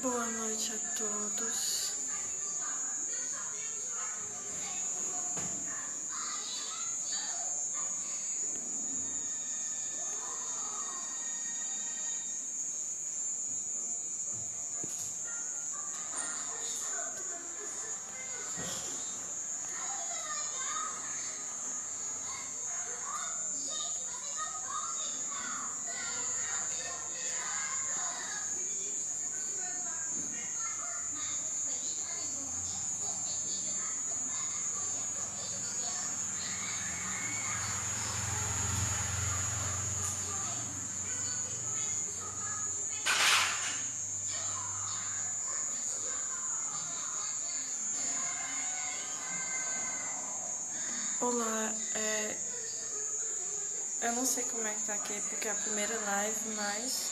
Boa noite a todos. Olá, eu não sei como é que tá aqui, porque é a primeira live, mas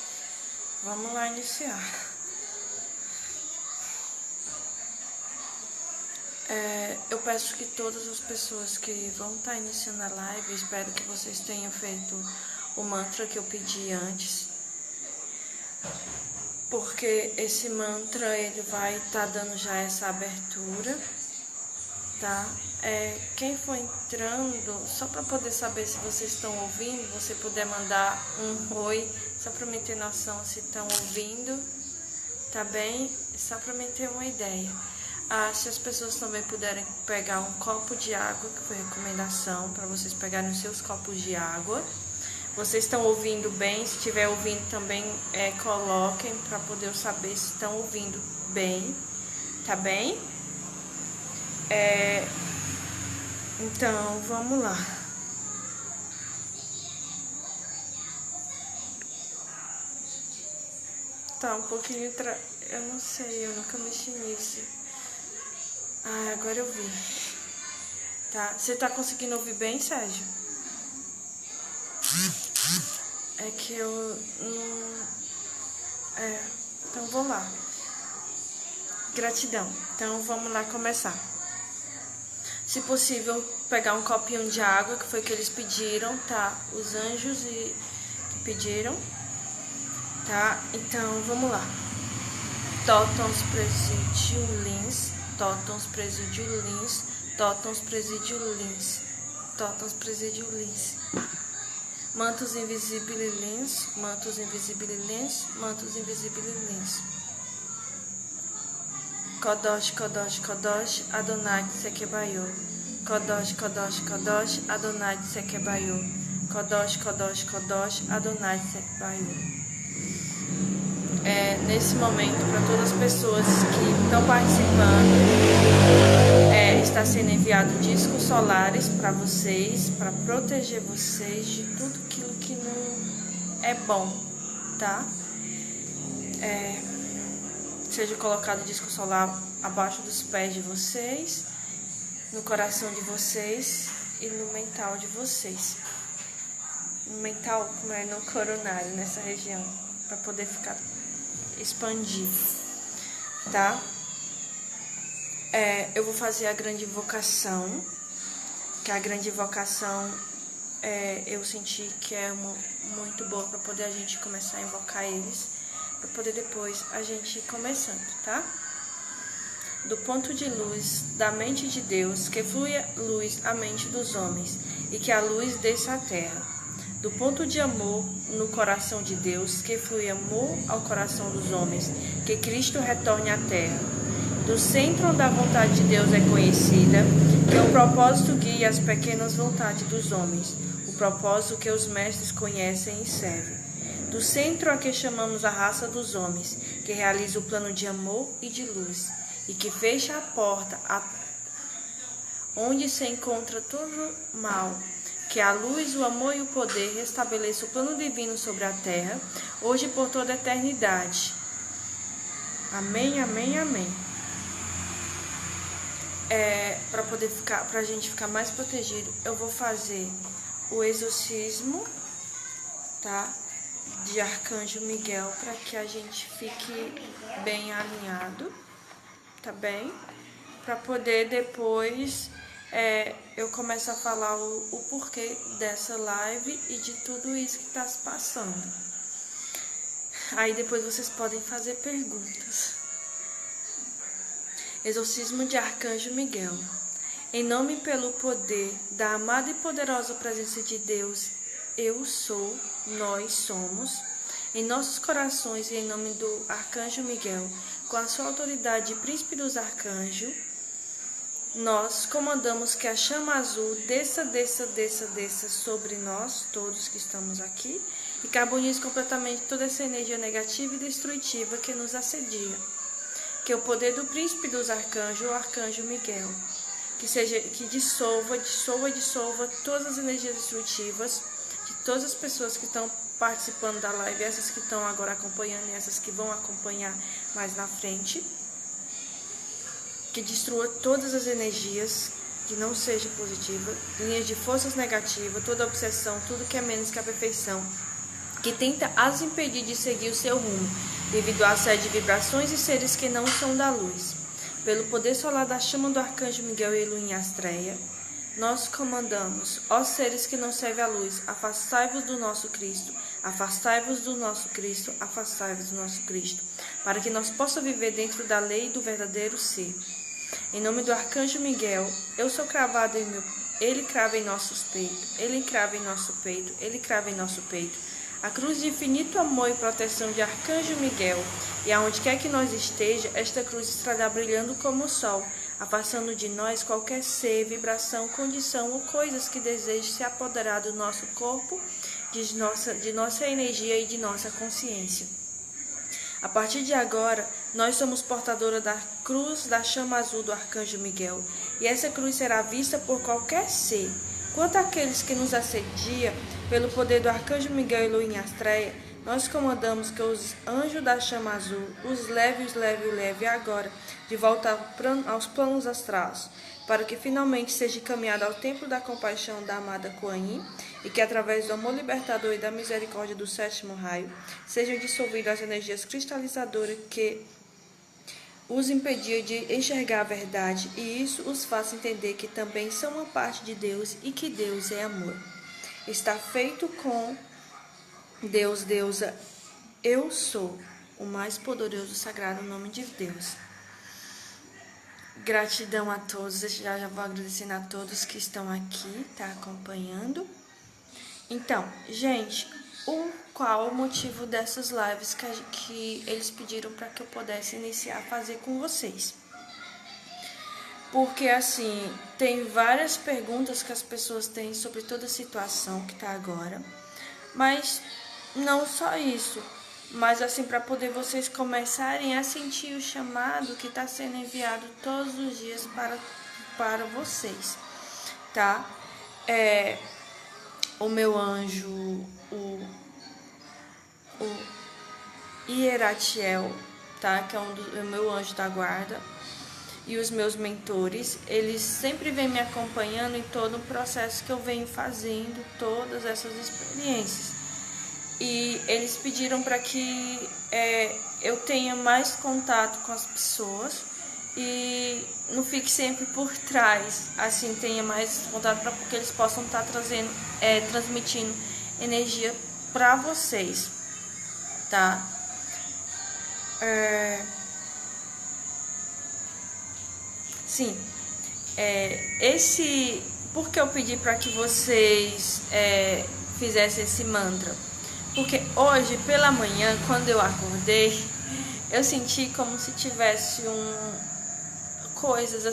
vamos lá iniciar. Eu peço que todas as pessoas que vão estar iniciando a live, espero que vocês tenham feito o mantra que eu pedi antes, porque esse mantra ele vai estar dando já essa abertura, tá? Quem for entrando, só para poder saber se vocês estão ouvindo, você puder mandar um oi, só para mim ter noção se estão ouvindo, tá bem? Só para mim ter uma ideia. Se as pessoas também puderem pegar um copo de água, que foi recomendação para vocês pegarem os seus copos de água. Vocês estão ouvindo bem? Se estiver ouvindo também, coloquem para poder eu saber se estão ouvindo bem, tá bem? Então, vamos lá. Tá um pouquinho... Eu não sei, eu nunca mexi nisso. Agora eu vi. Tá? Você tá conseguindo ouvir bem, Sérgio? É que eu não... Então, vou lá. Gratidão. Então, vamos lá começar. Se possível, pegar um copinho de água, que foi o que eles pediram, tá? Os anjos que pediram, tá? Então, vamos lá. Totons presidium lins, totons presidium lins, totons presidium lins, totons presidium lins. Mantos invisibili lins, mantos invisibili lins, mantos invisibili lins. Kodosh, Kodosh, Kodosh, Adonai Tsekebayo. Kodosh, Kodosh, Kodosh, Adonai Tsekebayo. Kodosh, Kodosh, Kodosh, Adonai Tsekebayo. Nesse momento, para todas as pessoas que estão participando, está sendo enviado discos solares para vocês, para proteger vocês de tudo aquilo que não é bom, tá? Seja colocado disco solar abaixo dos pés de vocês, no coração de vocês e no mental de vocês. No mental, como é no coronário, nessa região, para poder ficar expandido, tá? Eu vou fazer a grande invocação, que a grande invocação eu senti que é muito boa para poder a gente começar a invocar eles, para poder depois a gente ir começando, tá? Do ponto de luz da mente de Deus, que flui luz à mente dos homens, e que a luz desça à terra. Do ponto de amor no coração de Deus, que flui amor ao coração dos homens, que Cristo retorne à terra. Do centro onde a vontade de Deus é conhecida, que o propósito guie as pequenas vontades dos homens, o propósito que os mestres conhecem e servem. Do centro a que chamamos a raça dos homens, que realiza o plano de amor e de luz, e que fecha a porta onde se encontra todo mal, que a luz, o amor e o poder restabeleçam o plano divino sobre a terra, hoje e por toda a eternidade. Amém, amém, amém. Para a gente ficar mais protegido, eu vou fazer o exorcismo, tá? De Arcanjo Miguel, para que a gente fique bem alinhado, tá bem? Para poder depois eu começo a falar o porquê dessa live e de tudo isso que está se passando. Aí depois vocês podem fazer perguntas. Exorcismo de Arcanjo Miguel. Em nome e pelo poder da amada e poderosa presença de Deus, eu sou, nós somos, em nossos corações e em nome do Arcanjo Miguel, com a sua autoridade de Príncipe dos Arcanjos, nós comandamos que a chama azul desça sobre nós, todos que estamos aqui, e carbonize completamente toda essa energia negativa e destrutiva que nos assedia. Que o poder do Príncipe dos Arcanjos, o Arcanjo Miguel, que dissolva todas as energias destrutivas de todas as pessoas que estão participando da live, essas que estão agora acompanhando e essas que vão acompanhar mais na frente. Que destrua todas as energias que não seja positiva, linhas de forças negativas, toda obsessão, tudo que é menos que a perfeição, que tenta as impedir de seguir o seu rumo, devido à série de vibrações e seres que não são da luz. Pelo poder solar da chama do Arcanjo Miguel e Elohim Astreia, nós comandamos, ó seres que não servem à luz, afastai-vos do nosso Cristo, afastai-vos do nosso Cristo, afastai-vos do nosso Cristo, para que nós possamos viver dentro da lei do verdadeiro ser. Em nome do Arcanjo Miguel, eu sou cravado em meu... Ele crava em nossos peitos, ele crava em nosso peito, ele crava em nosso peito. A cruz de infinito amor e proteção de Arcanjo Miguel, e aonde quer que nós esteja, esta cruz estará brilhando como o sol, afastando de nós qualquer ser, vibração, condição ou coisas que desejem se apoderar do nosso corpo, de nossa energia e de nossa consciência. A partir de agora, nós somos portadora da cruz da chama azul do Arcanjo Miguel, e essa cruz será vista por qualquer ser. Quanto àqueles que nos assediam, pelo poder do Arcanjo Miguel e Elohim Astreia, nós comandamos que os anjos da chama azul os leve agora de volta aos planos astrais, para que finalmente seja caminhado ao templo da compaixão da amada Kuan Yin, e que através do amor libertador e da misericórdia do sétimo raio, sejam dissolvidas as energias cristalizadoras que os impediam de enxergar a verdade, e isso os faça entender que também são uma parte de Deus e que Deus é amor. Está feito com Deus, deusa, eu sou, o mais poderoso sagrado nome de Deus. Gratidão a todos, já vou agradecendo a todos que estão aqui, tá acompanhando. Então, gente, qual o motivo dessas lives que eles pediram para que eu pudesse iniciar a fazer com vocês? Porque, assim, tem várias perguntas que as pessoas têm sobre toda a situação que tá agora, mas não só isso, mas assim, para poder vocês começarem a sentir o chamado que está sendo enviado todos os dias para vocês, tá? O meu anjo, o Hieratiel, tá? Que é o meu anjo da guarda, e os meus mentores, eles sempre vêm me acompanhando em todo o processo que eu venho fazendo, todas essas experiências. E eles pediram para que eu tenha mais contato com as pessoas e não fique sempre por trás, assim, tenha mais contato para que eles possam estar transmitindo energia para vocês, tá? Sim, por que eu pedi para que vocês fizessem esse mantra? Porque hoje, pela manhã, quando eu acordei, eu senti como se tivesse coisas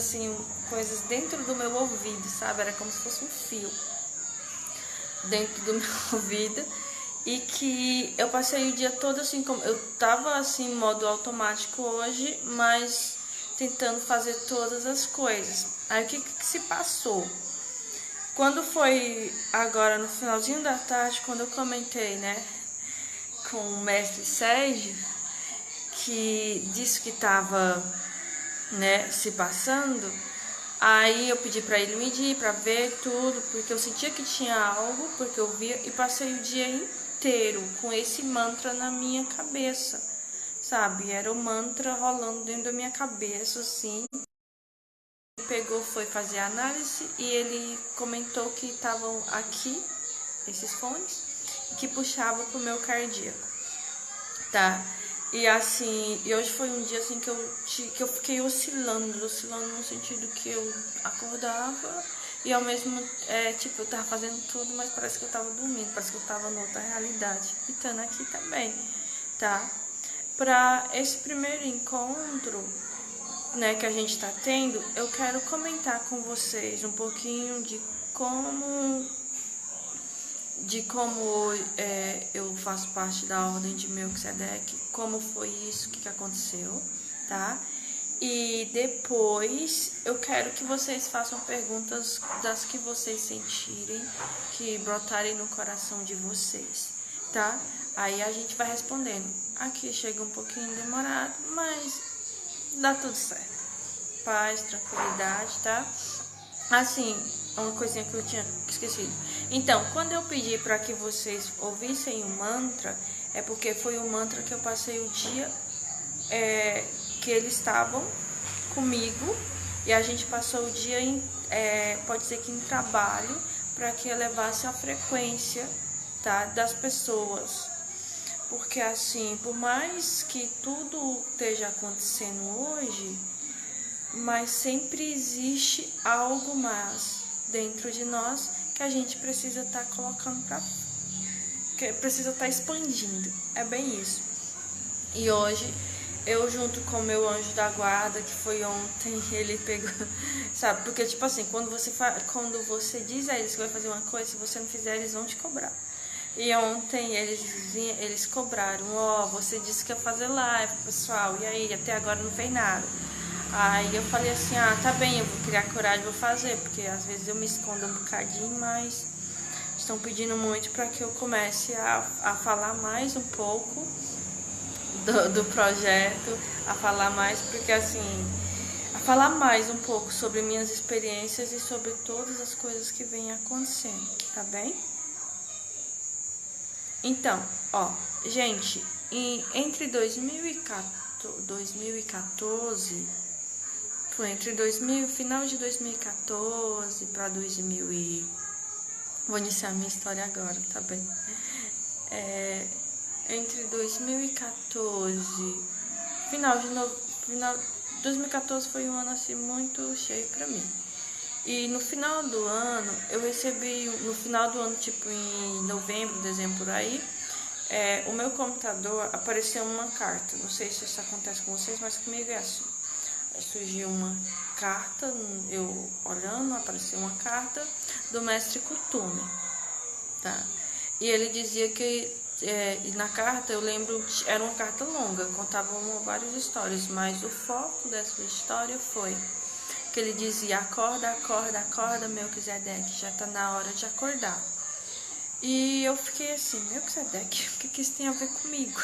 dentro do meu ouvido, sabe? Era como se fosse um fio dentro do meu ouvido. E que eu passei o dia todo assim, como eu tava assim, em modo automático hoje, mas tentando fazer todas as coisas. Aí o que se passou? Quando foi agora no finalzinho da tarde, quando eu comentei, né, com o mestre Sérgio, que disse que estava, né, se passando, aí eu pedi para ele medir, para ver tudo, porque eu sentia que tinha algo, porque eu via, e passei o dia inteiro com esse mantra na minha cabeça, sabe? Era o mantra rolando dentro da minha cabeça, assim. Pegou, foi fazer a análise e ele comentou que estavam aqui esses fones que puxavam pro meu cardíaco, tá? E assim, e hoje foi um dia assim que eu que eu fiquei oscilando no sentido que eu acordava e ao mesmo tipo, eu tava fazendo tudo, mas parece que eu tava dormindo, parece que eu tava noutra realidade. E estando aqui também, tá? Para esse primeiro encontro, né, que a gente tá tendo, eu quero comentar com vocês um pouquinho de como eu faço parte da Ordem de Melquisedeque, como foi isso, o que aconteceu, tá? E depois eu quero que vocês façam perguntas das que vocês sentirem, que brotarem no coração de vocês, tá? Aí a gente vai respondendo. Aqui chega um pouquinho demorado, mas dá tudo certo. Paz, tranquilidade, tá? Assim, uma coisinha que eu tinha esquecido. Então, quando eu pedi para que vocês ouvissem o mantra, é porque foi o mantra que eu passei o dia que eles estavam comigo e a gente passou o dia pode ser que em trabalho, para que elevasse a frequência, tá, das pessoas. Porque assim, por mais que tudo esteja acontecendo hoje, mas sempre existe algo mais dentro de nós que a gente precisa estar colocando que precisa estar expandindo. É bem isso. E hoje, eu junto com o meu anjo da guarda, que foi ontem, ele pegou, sabe? Porque tipo assim, quando você diz a eles que vai fazer uma coisa, se você não fizer, eles vão te cobrar. E ontem eles cobraram, você disse que ia fazer live, pessoal, e aí, até agora não fez nada. Aí eu falei assim, tá bem, eu vou criar coragem, vou fazer, porque às vezes eu me escondo um bocadinho, mas estão pedindo muito para que eu comece a falar mais um pouco do projeto, a falar mais, porque assim, a falar mais um pouco sobre minhas experiências e sobre todas as coisas que vêm acontecendo, tá bem? Então, gente, entre 2014, foi entre final de 2014 para 2000 Vou iniciar minha história agora, tá bem? Entre 2014, final 2014 foi um ano assim muito cheio pra mim. E no final do ano, eu recebi, tipo em novembro, dezembro, por aí, o meu computador apareceu uma carta. Não sei se isso acontece com vocês, mas comigo é assim. Surgiu uma carta, eu olhando, apareceu uma carta do mestre Kutume, tá? E ele dizia que, e na carta, eu lembro, era uma carta longa, contava várias histórias, mas o foco dessa história foi que ele dizia, acorda, acorda, acorda, Melquisedeque, já tá na hora de acordar. E eu fiquei assim, Melquisedeque, o que isso tem a ver comigo?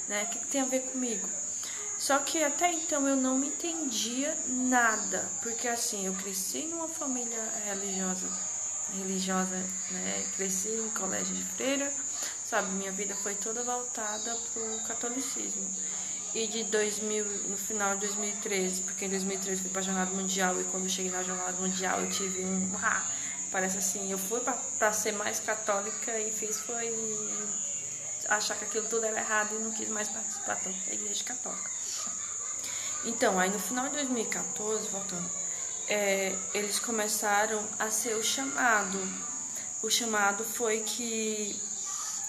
Né? O que tem a ver comigo? Só que até então eu não entendia nada, porque assim, eu cresci numa família religiosa, né? Cresci em colégio de freira, sabe? Minha vida foi toda voltada pro catolicismo. E no final de 2013, porque em 2013 fui pra Jornada Mundial, e quando eu cheguei na Jornada Mundial eu tive parece assim, eu fui pra ser mais católica e foi achar que aquilo tudo era errado e não quis mais participar tanto da igreja católica. Então, aí no final de 2014, voltando, eles começaram a ser o chamado. O chamado foi que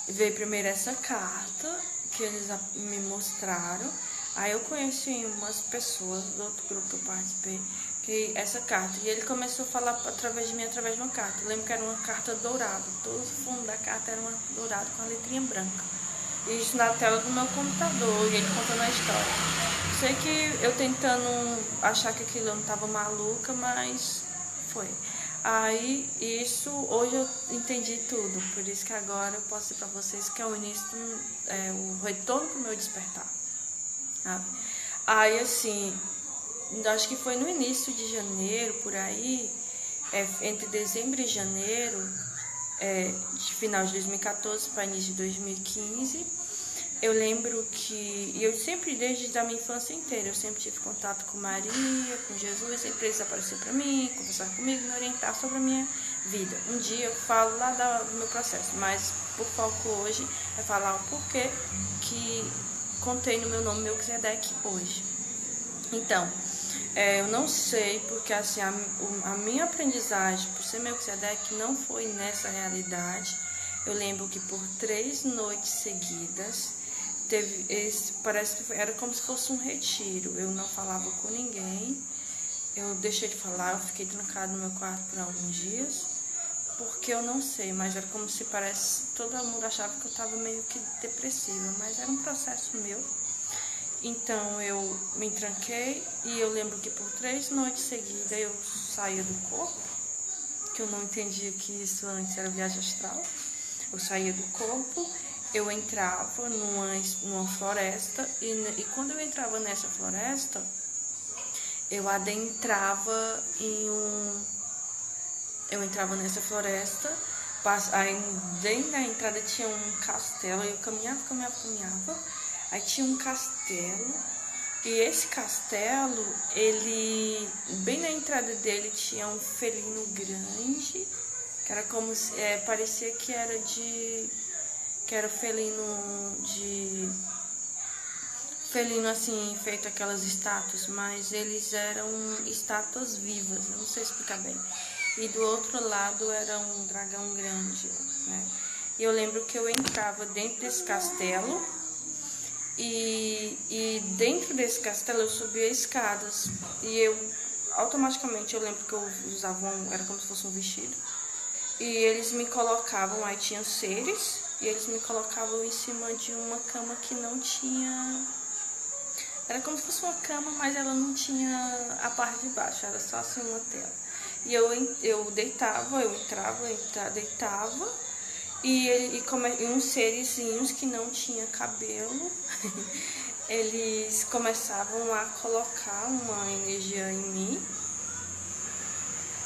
veio primeiro essa carta, que eles me mostraram. Aí eu conheci umas pessoas do outro grupo que eu participei, que essa carta. E ele começou a falar através de mim, através de uma carta. Eu lembro que era uma carta dourada. Todo o fundo da carta era dourado com a letrinha branca. E isso na tela do meu computador, e ele contando a história. Sei que eu tentando achar que aquilo eu não tava maluca, mas foi. Aí, hoje eu entendi tudo, por isso que agora eu posso dizer pra vocês que é o início, o retorno pro meu despertar, sabe? Aí, assim, acho que foi no início de janeiro, por aí, entre dezembro e janeiro, de final de 2014 para início de 2015, eu lembro que, e eu sempre, desde a minha infância inteira, eu sempre tive contato com Maria, com Jesus, sempre eles apareciam para mim, conversar comigo, me orientar sobre a minha vida. Um dia eu falo lá do meu processo, mas o foco hoje é falar o porquê que contei no meu nome Melquisedeque hoje. Então, eu não sei, porque assim, a minha aprendizagem por ser Melquisedeque não foi nessa realidade. Eu lembro que por 3 noites seguidas, parece que era como se fosse um retiro. Eu não falava com ninguém, eu deixei de falar, eu fiquei trancada no meu quarto por alguns dias, porque eu não sei, mas era como se todo mundo achava que eu estava meio que depressiva, mas era um processo meu. Então eu me tranquei e eu lembro que por 3 noites seguidas eu saía do corpo, que eu não entendia que isso antes era viagem astral. Eu saía do corpo, eu entrava numa floresta e quando eu entrava nessa floresta, eu adentrava eu entrava nessa floresta, aí dentro da entrada tinha um castelo, eu caminhava, aí tinha um castelo, e esse castelo, bem na entrada dele tinha um felino grande, que era como se, parecia que era felino assim, feito aquelas estátuas, mas eles eram estátuas vivas, eu não sei explicar bem. E do outro lado era um dragão grande, né? E eu lembro que eu entrava dentro desse castelo e dentro desse castelo eu subia escadas e automaticamente eu lembro que eu usava era como se fosse um vestido, e eles me colocavam, aí tinha seres, e eles me colocavam em cima de uma cama que não tinha... Era como se fosse uma cama, mas ela não tinha a parte de baixo, era só assim uma tela. E eu deitava, eu entrava, deitava, e uns serizinhos que não tinha cabelo, eles começavam a colocar uma energia em mim.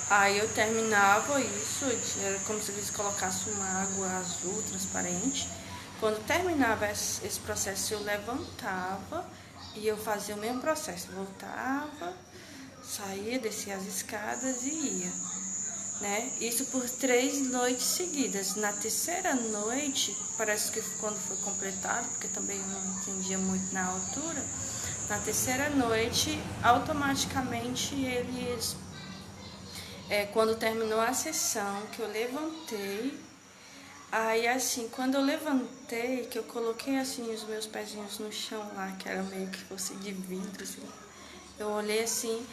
Aí eu terminava isso, era como se eles colocassem uma água azul, transparente. Quando terminava esse processo, eu levantava e eu fazia o mesmo processo. Voltava, saía, descia as escadas e ia, né? Isso por 3 noites seguidas. Na terceira noite, parece que quando foi completado, porque também eu não entendia muito na altura, na terceira noite, automaticamente eles... quando terminou a sessão, que eu levantei, aí assim, quando eu levantei, que eu coloquei assim os meus pezinhos no chão lá, que era meio que fosse de vidro, assim, eu olhei assim,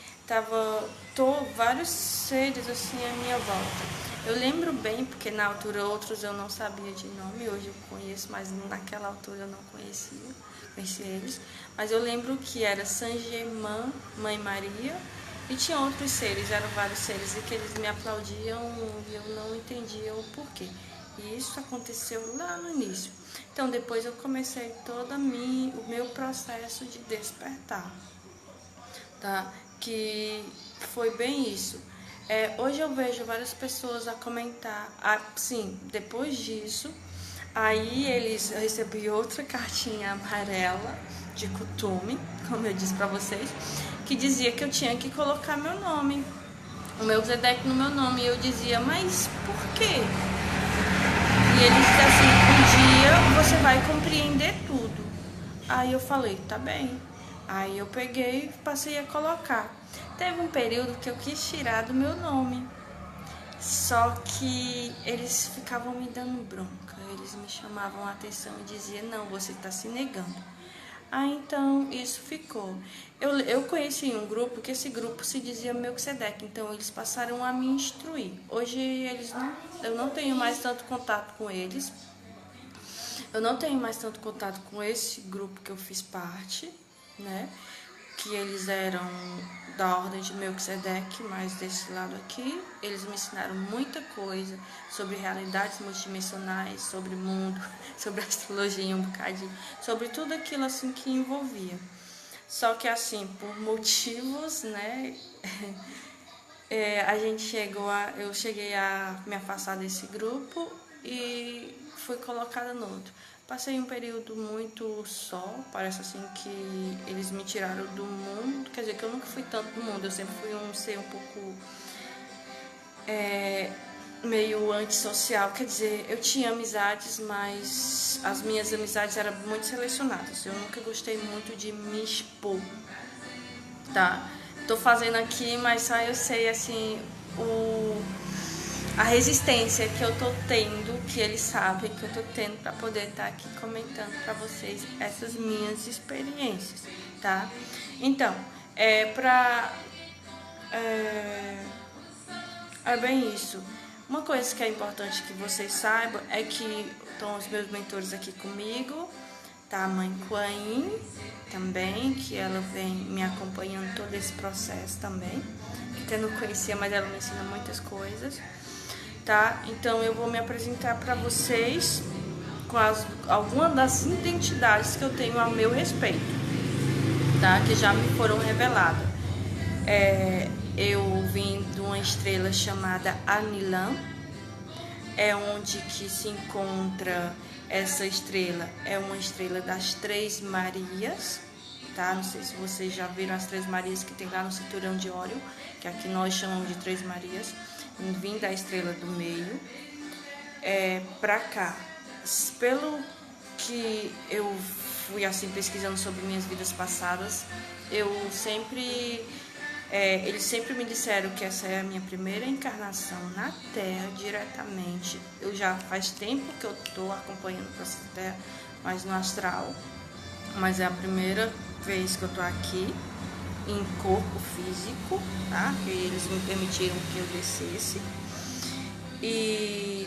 vários seres assim à minha volta. Eu lembro bem, porque na altura outros eu não sabia de nome, hoje eu conheço, mas naquela altura eu não conhecia eles. Mas eu lembro que era San Germain, Mãe Maria, e tinha outros seres, eram vários seres, e que eles me aplaudiam e eu não entendia o porquê. E isso aconteceu lá no início. Então depois eu comecei todo o meu processo de despertar, tá? Que foi bem isso. Hoje eu vejo várias pessoas a comentar, sim, depois disso, aí eu recebi outra cartinha amarela de costume, como eu disse pra vocês, que dizia que eu tinha que colocar meu nome, o Melquisedeque no meu nome, e eu dizia, mas por quê? E ele disse assim, um dia você vai compreender tudo. Aí eu falei, tá bem. Aí eu peguei e passei a colocar. Teve um período que eu quis tirar do meu nome, só que eles ficavam me dando bronca, eles me chamavam a atenção e diziam, não, você está se negando. Então isso ficou. Eu conheci um grupo, que esse grupo se dizia Melquisedeque, então eles passaram a me instruir. Hoje eu não tenho mais tanto contato com eles, eu não tenho mais tanto contato com esse grupo que eu fiz parte, né? Que eles eram da ordem de Melquisedeque, mas desse lado aqui, eles me ensinaram muita coisa sobre realidades multidimensionais, sobre mundo, sobre astrologia um bocadinho, sobre tudo aquilo assim que envolvia. Só que assim, por motivos, né, eu cheguei a me afastar desse grupo e fui colocada no outro. Passei um período muito só, parece assim que eles me tiraram do mundo, quer dizer que eu nunca fui tanto do mundo, eu sempre fui um ser um pouco meio antissocial, quer dizer, eu tinha amizades, mas as minhas amizades eram muito selecionadas, eu nunca gostei muito de me expor. tá? Tô fazendo aqui, mas só eu sei, assim, a resistência que eu tô tendo, que eles sabem que eu tô tendo para poder estar aqui comentando para vocês essas minhas experiências, tá? Então, é bem isso. Uma coisa que é importante que vocês saibam é que estão os meus mentores aqui comigo, tá? A mãe Quain também, que ela vem me acompanhando todo esse processo também, que eu não conhecia, mas ela me ensina muitas coisas, tá? Então eu vou me apresentar para vocês com algumas das identidades que eu tenho a meu respeito, tá? Que já me foram reveladas. Eu vim de uma estrela chamada Anilan, é onde que se encontra essa estrela, é uma estrela das Três Marias, tá? Não sei se vocês já viram as Três Marias que tem lá no cinturão de Órion, que aqui nós chamamos de Três Marias. Eu vim da estrela do meio, pra cá. Pelo que eu fui assim pesquisando sobre minhas vidas passadas, eles sempre me disseram que essa é a minha primeira encarnação na Terra diretamente. Eu já faz tempo que eu estou acompanhando o processo da Terra, mas no astral. Mas é a primeira vez que eu estou aqui em corpo físico, tá? Que eles me permitiram que eu descesse. E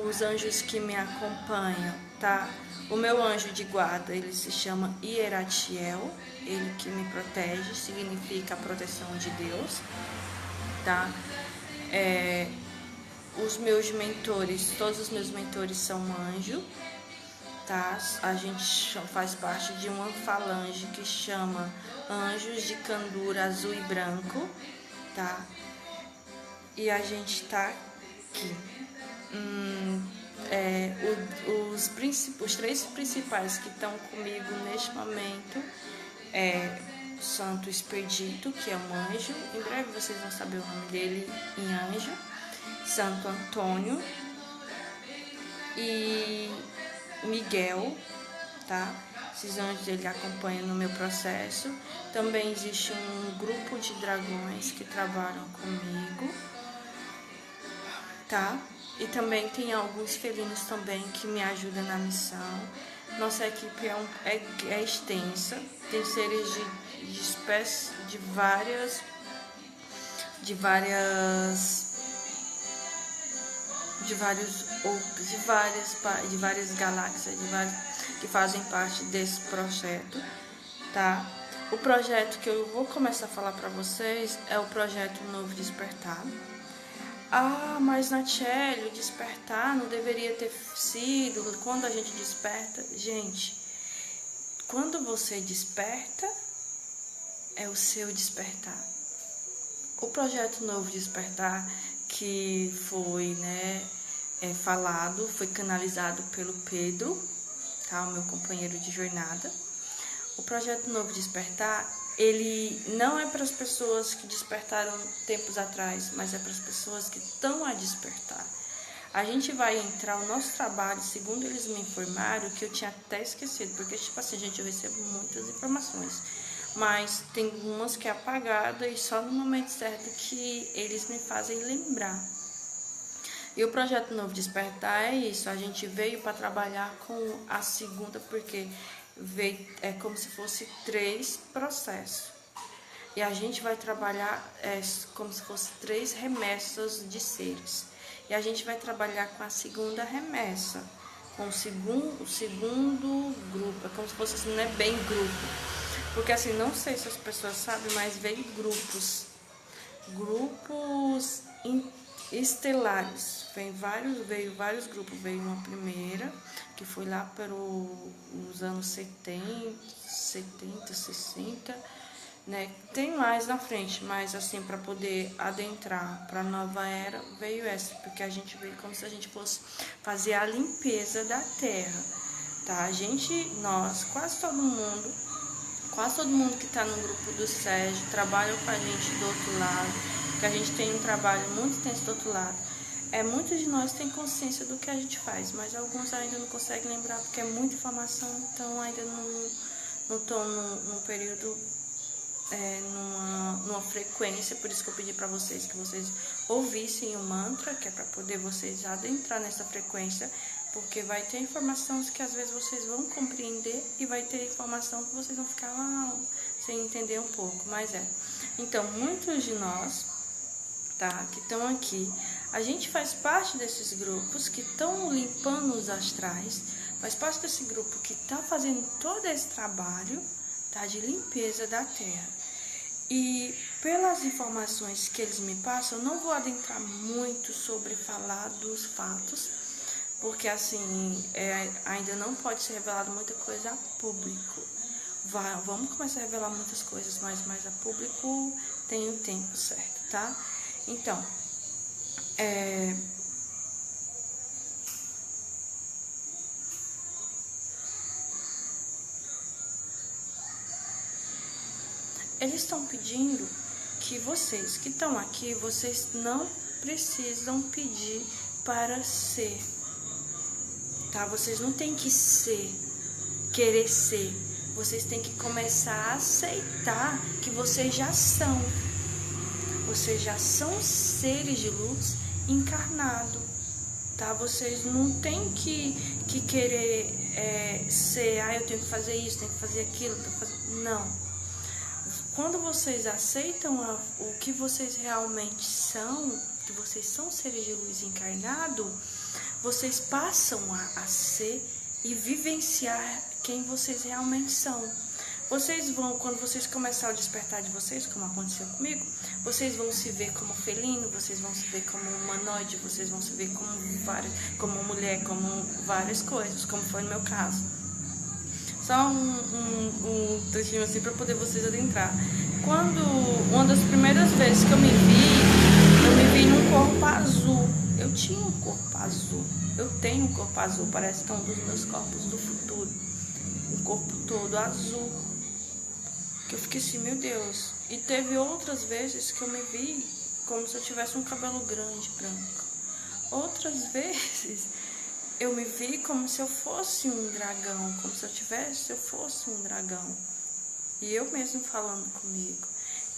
os anjos que me acompanham, tá? O meu anjo de guarda, ele se chama Hieratiel, ele que me protege, significa a proteção de Deus, tá? Os meus mentores, todos os meus mentores são anjo, tá? A gente faz parte de uma falange que chama Anjos de Candura Azul e Branco, tá? E a gente tá aqui. Os três principais que estão comigo neste momento é Santo Expedito, que é um anjo, em breve vocês vão saber o nome dele em anjo, Santo Antônio e Miguel, tá? Esses anjos ele acompanham no meu processo. Também existe um grupo de dragões que trabalham comigo, tá? E também tem alguns felinos também que me ajudam na missão. Nossa equipe é extensa, tem seres de espécies de várias galáxias, que fazem parte desse projeto, tá? O projeto que eu vou começar a falar para vocês é o projeto Novo Despertar. Ah, mas Natiele, o despertar não deveria ter sido quando a gente desperta. Gente, quando você desperta, é o seu despertar. O projeto Novo Despertar, que foi falado, foi canalizado pelo Pedro, tá? O meu companheiro de jornada. O projeto Novo Despertar, ele não é para as pessoas que despertaram tempos atrás, mas é para as pessoas que estão a despertar. A gente vai entrar, o nosso trabalho, segundo eles me informaram, que eu tinha até esquecido, porque, tipo assim, gente, eu recebo muitas informações, mas tem umas que é apagada e só no momento certo que eles me fazem lembrar. E o projeto Novo Despertar é isso, a gente veio para trabalhar com a segunda, porque é como se fosse 3 processos. E a gente vai trabalhar como se fosse 3 remessas de seres. E a gente vai trabalhar com a segunda remessa, com o segundo grupo. É como se fosse assim, não é bem grupo. Porque assim, não sei se as pessoas sabem, mas veio grupos estelares. Veio vários grupos. Veio uma primeira, que foi lá nos anos 70, 60, né? Tem mais na frente, mas assim, para poder adentrar para a nova era, veio essa, porque a gente veio como se a gente fosse fazer a limpeza da Terra, tá? Quase todo mundo que está no grupo do Sérgio trabalha com a gente do outro lado, porque a gente tem um trabalho muito intenso do outro lado. Muitos de nós têm consciência do que a gente faz, mas alguns ainda não conseguem lembrar porque é muita informação, então ainda não tô num período, numa frequência, por isso que eu pedi para vocês que vocês ouvissem o mantra, que é para poder vocês adentrar nessa frequência, porque vai ter informações que às vezes vocês vão compreender e vai ter informação que vocês vão ficar sem entender um pouco, mas Então, muitos de nós, tá, que estão aqui, a gente faz parte desses grupos que estão limpando os astrais, faz parte desse grupo que está fazendo todo esse trabalho, tá, de limpeza da Terra. E pelas informações que eles me passam, eu não vou adentrar muito sobre falar dos fatos, porque assim, ainda não pode ser revelado muita coisa a público. Vamos começar a revelar muitas coisas, mas mais a público tem o tempo certo, tá? Então, eles estão pedindo que vocês que estão aqui, vocês não precisam pedir para ser, tá? Vocês não têm que ser, querer ser. Vocês têm que começar a aceitar que vocês já são. Vocês já são seres de luz encarnados, tá? Vocês não têm que querer ser, eu tenho que fazer isso, tenho que fazer aquilo, não. Quando vocês aceitam o que vocês realmente são, que vocês são seres de luz encarnados, vocês passam a ser e vivenciar quem vocês realmente são. Vocês vão, quando vocês começarem a despertar de vocês, como aconteceu comigo, vocês vão se ver como felino, vocês vão se ver como humanoide, vocês vão se ver como mulher, como várias coisas, como foi no meu caso. Só um trechinho assim para poder vocês adentrar. Uma das primeiras vezes que eu me vi num corpo azul. Eu tinha um corpo azul. Eu tenho um corpo azul, parece que é um dos meus corpos do futuro. Um corpo todo azul. Que eu fiquei assim, meu Deus. E teve outras vezes que eu me vi como se eu tivesse um cabelo grande, branco. Outras vezes eu me vi como se eu fosse um dragão, como se eu fosse um dragão. E eu mesmo falando comigo.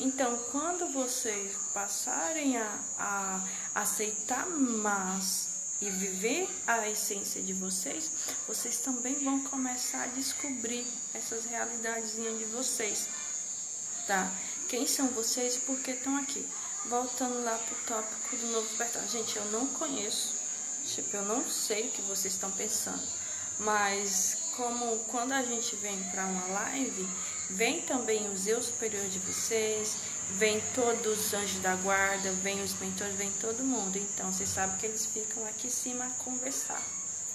Então, quando vocês passarem a aceitar mais e viver a essência de vocês, vocês também vão começar a descobrir essas realidades de vocês, tá? Quem são vocês e por que estão aqui? Voltando lá pro tópico do novo despertar. Gente, eu não conheço, eu não sei o que vocês estão pensando, mas como quando a gente vem para uma live, vem também os eu superior de vocês, vem todos os anjos da guarda, vem os mentores, vem todo mundo. Então, vocês sabem que eles ficam aqui em cima a conversar.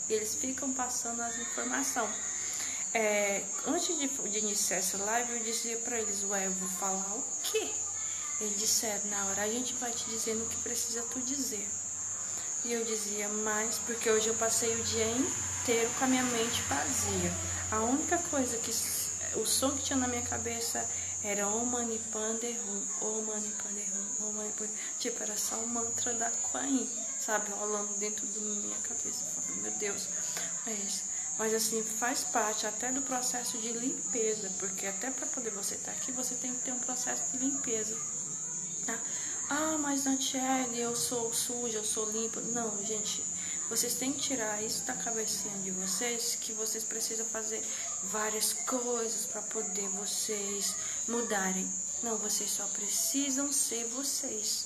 Eles ficam passando as informações. Antes de iniciar essa live, eu dizia para eles, eu vou falar o quê? Eles disseram, na hora a gente vai te dizendo o que precisa tu dizer. E eu dizia, mas porque hoje eu passei o dia inteiro com a minha mente vazia. A única coisa o som que tinha na minha cabeça era Om Mani Padme Hum, Om Mani Padme Hum, Om Mani Padme Hum. Tipo, era só o mantra da Kuan Yin, sabe, rolando dentro da minha cabeça. Eu falei, meu Deus, mas assim, faz parte até do processo de limpeza, porque até para poder você estar aqui, você tem que ter um processo de limpeza, tá? Mas Nantiele, eu sou suja, eu sou limpa. Não, gente, vocês têm que tirar isso da cabecinha de vocês, que vocês precisam fazer várias coisas para poder vocês mudarem. Não, vocês só precisam ser vocês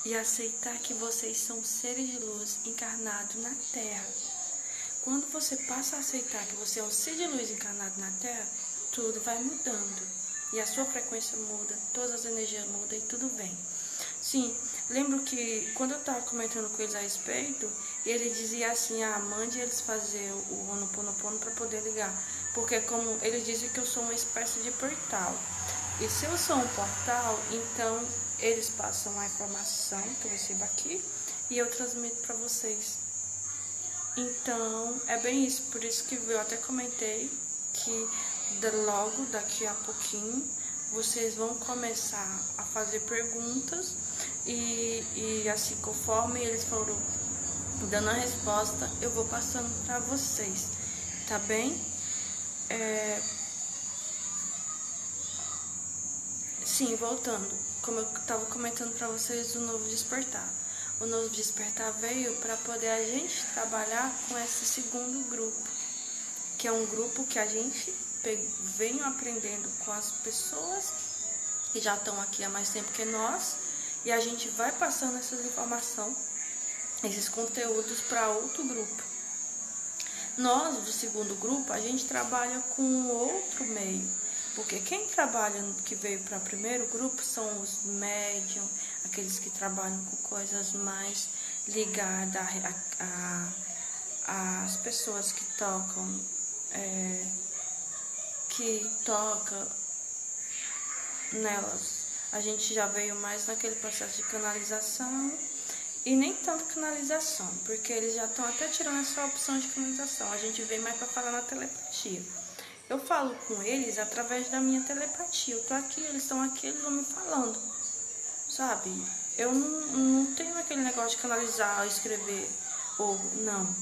e aceitar que vocês são seres de luz encarnados na Terra. Quando você passa a aceitar que você é um ser de luz encarnado na Terra, tudo vai mudando. E a sua frequência muda, todas as energias mudam e tudo vem. Sim, lembro que quando eu estava comentando com eles a respeito, ele dizia assim, mande eles fazer o Ho'oponopono para poder ligar. Porque como eles dizem que eu sou uma espécie de portal. E se eu sou um portal, então eles passam a informação que eu recebo aqui e eu transmito para vocês. Então, é bem isso. Por isso que eu até comentei que logo daqui a pouquinho vocês vão começar a fazer perguntas e assim, conforme eles foram dando a resposta, eu vou passando para vocês, tá bem? sim, voltando, como eu estava comentando para vocês do Novo Despertar. O Novo Despertar veio para poder a gente trabalhar com esse segundo grupo, que é um grupo que a gente vem aprendendo com as pessoas que já estão aqui há mais tempo que nós, e a gente vai passando essas informações, esses conteúdos para outro grupo. Nós, do segundo grupo, a gente trabalha com outro meio, porque quem trabalha, que veio para o primeiro grupo, são os médiums, aqueles que trabalham com coisas mais ligadas às pessoas que tocam, nelas. A gente já veio mais naquele processo de canalização, e nem tanto canalização, porque eles já estão até tirando essa opção de canalização. A gente vem mais para falar na telepatia. Eu falo com eles através da minha telepatia. Eu tô aqui, eles estão aqui, eles vão me falando, sabe? Eu não tenho aquele negócio de canalizar, escrever, ou não.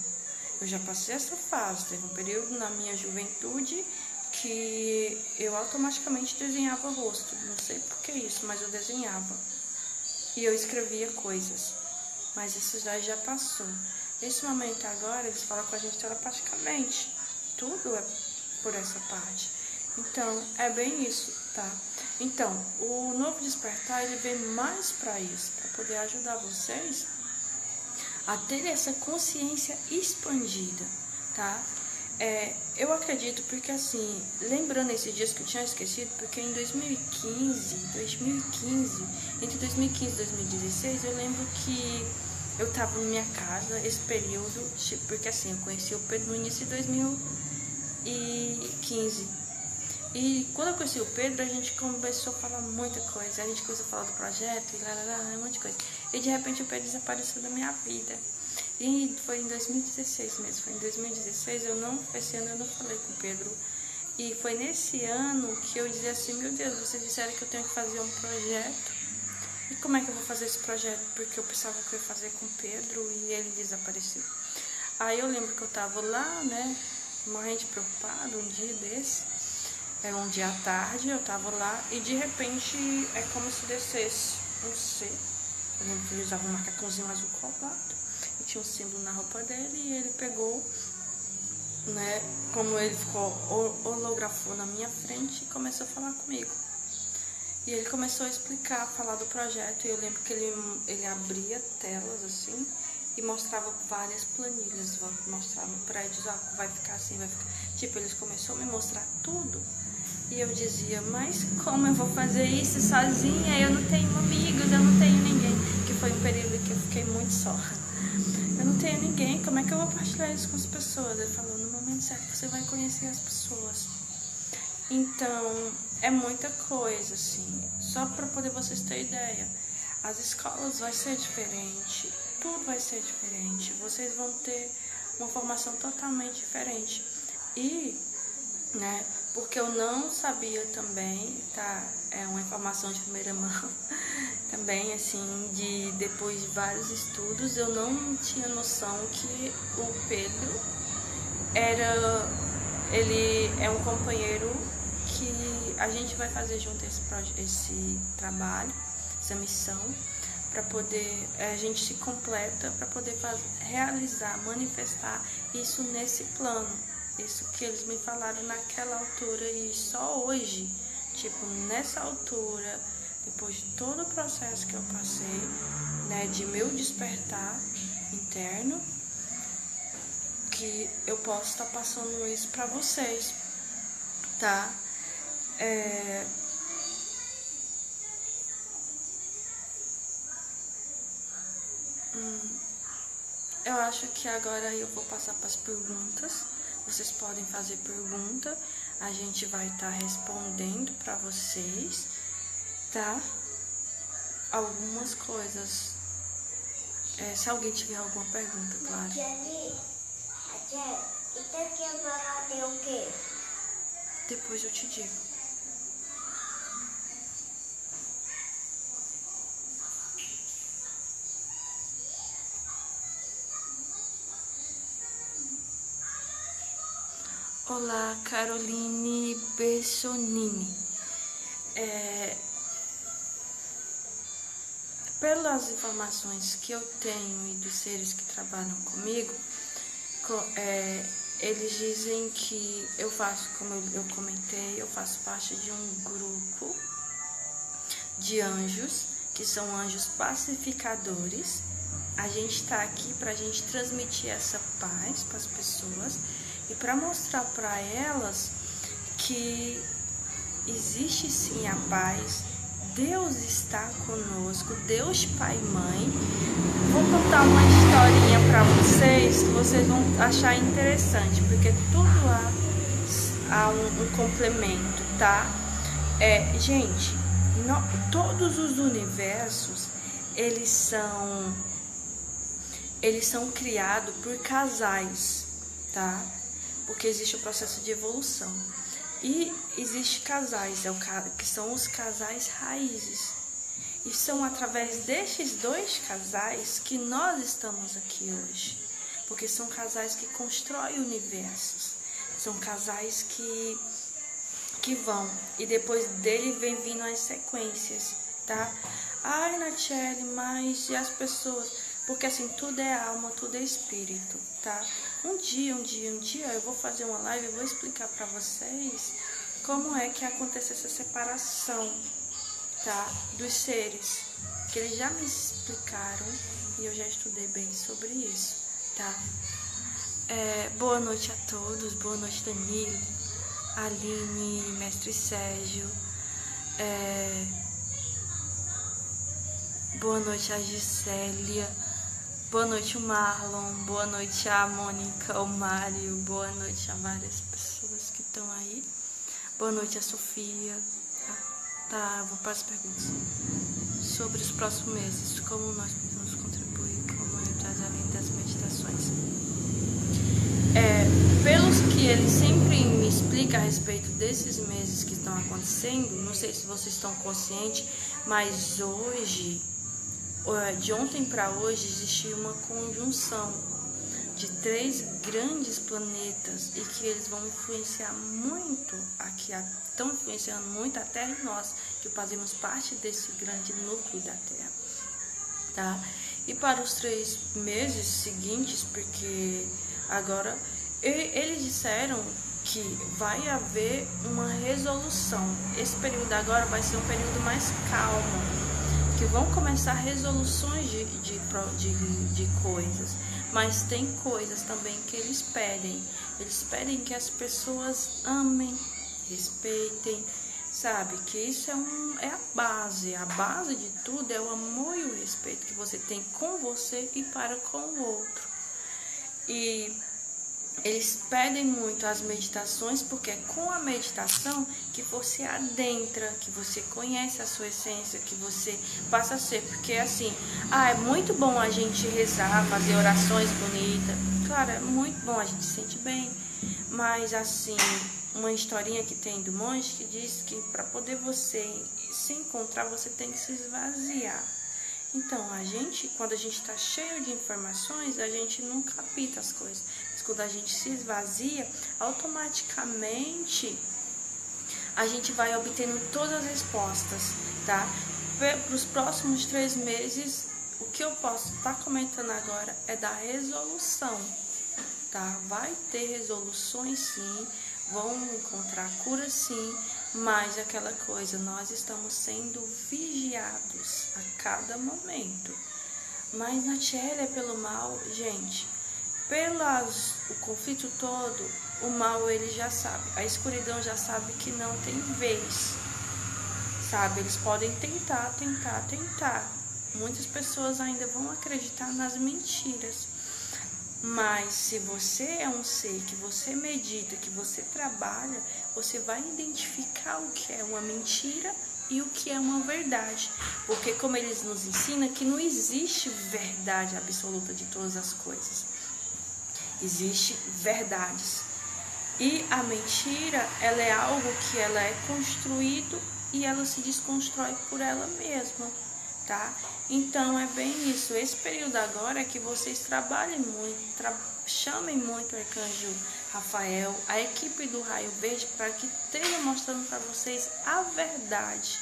Eu já passei essa fase. Teve um período na minha juventude que eu automaticamente desenhava o rosto. Não sei por que isso, mas eu desenhava. E eu escrevia coisas. Mas isso já passou. Nesse momento agora, eles falam com a gente telepaticamente. Tudo é por essa parte. Então, é bem isso, tá? Então, o Novo Despertar, ele vem mais para isso, para poder ajudar vocês a ter essa consciência expandida, tá? Eu acredito porque, assim, lembrando esses dias que eu tinha esquecido, porque em 2015, entre 2015 e 2016, eu lembro que eu tava na minha casa, esse período, tipo, porque assim, eu conheci o Pedro no início de 2015. E quando eu conheci o Pedro, a gente começou a falar muita coisa. A gente começou a falar do projeto e um monte de coisa. E de repente o Pedro desapareceu da minha vida. E foi em 2016 mesmo. Foi em 2016, esse ano eu não falei com o Pedro. E foi nesse ano que eu dizia assim, meu Deus, vocês disseram que eu tenho que fazer um projeto. E como é que eu vou fazer esse projeto? Porque eu pensava que eu ia fazer com o Pedro e ele desapareceu. Aí eu lembro que eu tava lá, né, morrendo preocupado, um dia desse. Era um dia à tarde, eu tava lá e de repente é como se descesse um ser. Eu lembro que ele usava um macacãozinho azul colado e tinha um símbolo na roupa dele e ele pegou, né, como ele ficou, holografou na minha frente e começou a falar comigo. E ele começou a explicar, falar do projeto, e eu lembro que ele abria telas assim e mostrava várias planilhas, mostrava prédios, vai ficar assim, vai ficar. Tipo, eles começaram a me mostrar tudo. E eu dizia, mas como eu vou fazer isso sozinha? Eu não tenho amigos, eu não tenho ninguém. Que foi um período que eu fiquei muito só. Eu não tenho ninguém, como é que eu vou partilhar isso com as pessoas? Ele falou, no momento certo você vai conhecer as pessoas. Então, é muita coisa, assim. Só para poder vocês terem ideia. As escolas vai ser diferente, tudo vai ser diferente. Vocês vão ter uma formação totalmente diferente. E, né, porque eu não sabia também, tá? É uma informação de primeira mão. Também, assim, depois de vários estudos, eu não tinha noção que o Pedro ele é um companheiro que a gente vai fazer junto esse trabalho, essa missão, para poder, a gente se completa para poder realizar, manifestar isso nesse plano. Isso que eles me falaram naquela altura e só hoje, tipo, nessa altura, depois de todo o processo que eu passei, né, de meu despertar interno, que eu posso estar passando isso para vocês, tá? Eu acho que agora eu vou passar para as perguntas. Vocês podem fazer pergunta, a gente vai estar respondendo para vocês, tá? Algumas coisas. Se alguém tiver alguma pergunta, claro. Então que agora tem o quê? Depois eu te digo. Olá, Caroline Bessonini. pelas informações que eu tenho e dos seres que trabalham comigo, eles dizem que eu faço, como eu comentei, eu faço parte de um grupo de anjos, que são anjos pacificadores. A gente está aqui para a gente transmitir essa paz para as pessoas e para mostrar para elas que existe sim a paz, Deus está conosco, Deus Pai e Mãe. Vou contar uma historinha para vocês que vocês vão achar interessante, porque tudo há um complemento, tá? Gente, todos os universos, eles são criados por casais, tá? Porque existe o processo de evolução. E existem casais, que são os casais raízes. E são através destes dois casais que nós estamos aqui hoje. Porque são casais que constroem universos. São casais que vão. E depois dele vem vindo as sequências, tá? Ai, Natiele, mas e as pessoas? Porque assim, tudo é alma, tudo é espírito, tá? Um dia eu vou fazer uma live e vou explicar para vocês como é que acontece essa separação, tá? Dos seres, que eles já me explicaram e eu já estudei bem sobre isso, tá? Boa noite a todos, boa noite Danilo, Aline, Mestre Sérgio, boa noite a Gisélia, boa noite o Marlon, boa noite a Mônica, o Mário, boa noite a várias pessoas que estão aí, boa noite a Sofia. Tá, vou para as perguntas. Sobre os próximos meses, como nós podemos contribuir com a humanidade além das meditações? Pelos que ele sempre me explica a respeito desses meses que estão acontecendo, não sei se vocês estão conscientes, mas hoje, de ontem para hoje, existiu uma conjunção de 3 grandes planetas e que eles vão influenciar muito aqui, estão influenciando muito a Terra e nós, que fazemos parte desse grande núcleo da Terra, tá? E para os 3 meses seguintes, porque agora eles disseram que vai haver uma resolução. Esse período agora vai ser um período mais calmo, que vão começar resoluções de coisas, mas tem coisas também que eles pedem. Eles pedem que as pessoas amem, respeitem, sabe? Que isso é a base de tudo é o amor e o respeito que você tem com você e para com o outro. E eles pedem muito as meditações, porque é com a meditação que você adentra, que você conhece a sua essência, que você passa a ser. Porque assim, é muito bom a gente rezar, fazer orações bonitas. Claro, é muito bom, a gente se sente bem. Mas assim, uma historinha que tem do monge que diz que para poder você se encontrar, você tem que se esvaziar. Então, quando a gente está cheio de informações, a gente não capta as coisas. Mas quando a gente se esvazia, automaticamente a gente vai obtendo todas as respostas, tá? Para os próximos 3 meses, o que eu posso estar comentando agora é da resolução, tá? Vai ter resoluções sim, vão encontrar cura sim, mas aquela coisa, nós estamos sendo vigiados a cada momento. Mas Natiele é pelo mal, gente, o conflito todo, o mal ele já sabe, a escuridão já sabe que não tem vez, sabe? Eles podem tentar. Muitas pessoas ainda vão acreditar nas mentiras. Mas se você é um ser que você medita, que você trabalha, você vai identificar o que é uma mentira e o que é uma verdade. Porque como eles nos ensinam que não existe verdade absoluta de todas as coisas. Existem verdades. E a mentira, ela é algo que ela é construído e ela se desconstrói por ela mesma, tá? Então é bem isso. Esse período agora é que vocês trabalhem muito, chamem muito o Arcanjo Rafael, a equipe do Raio Verde, para que esteja mostrando para vocês a verdade,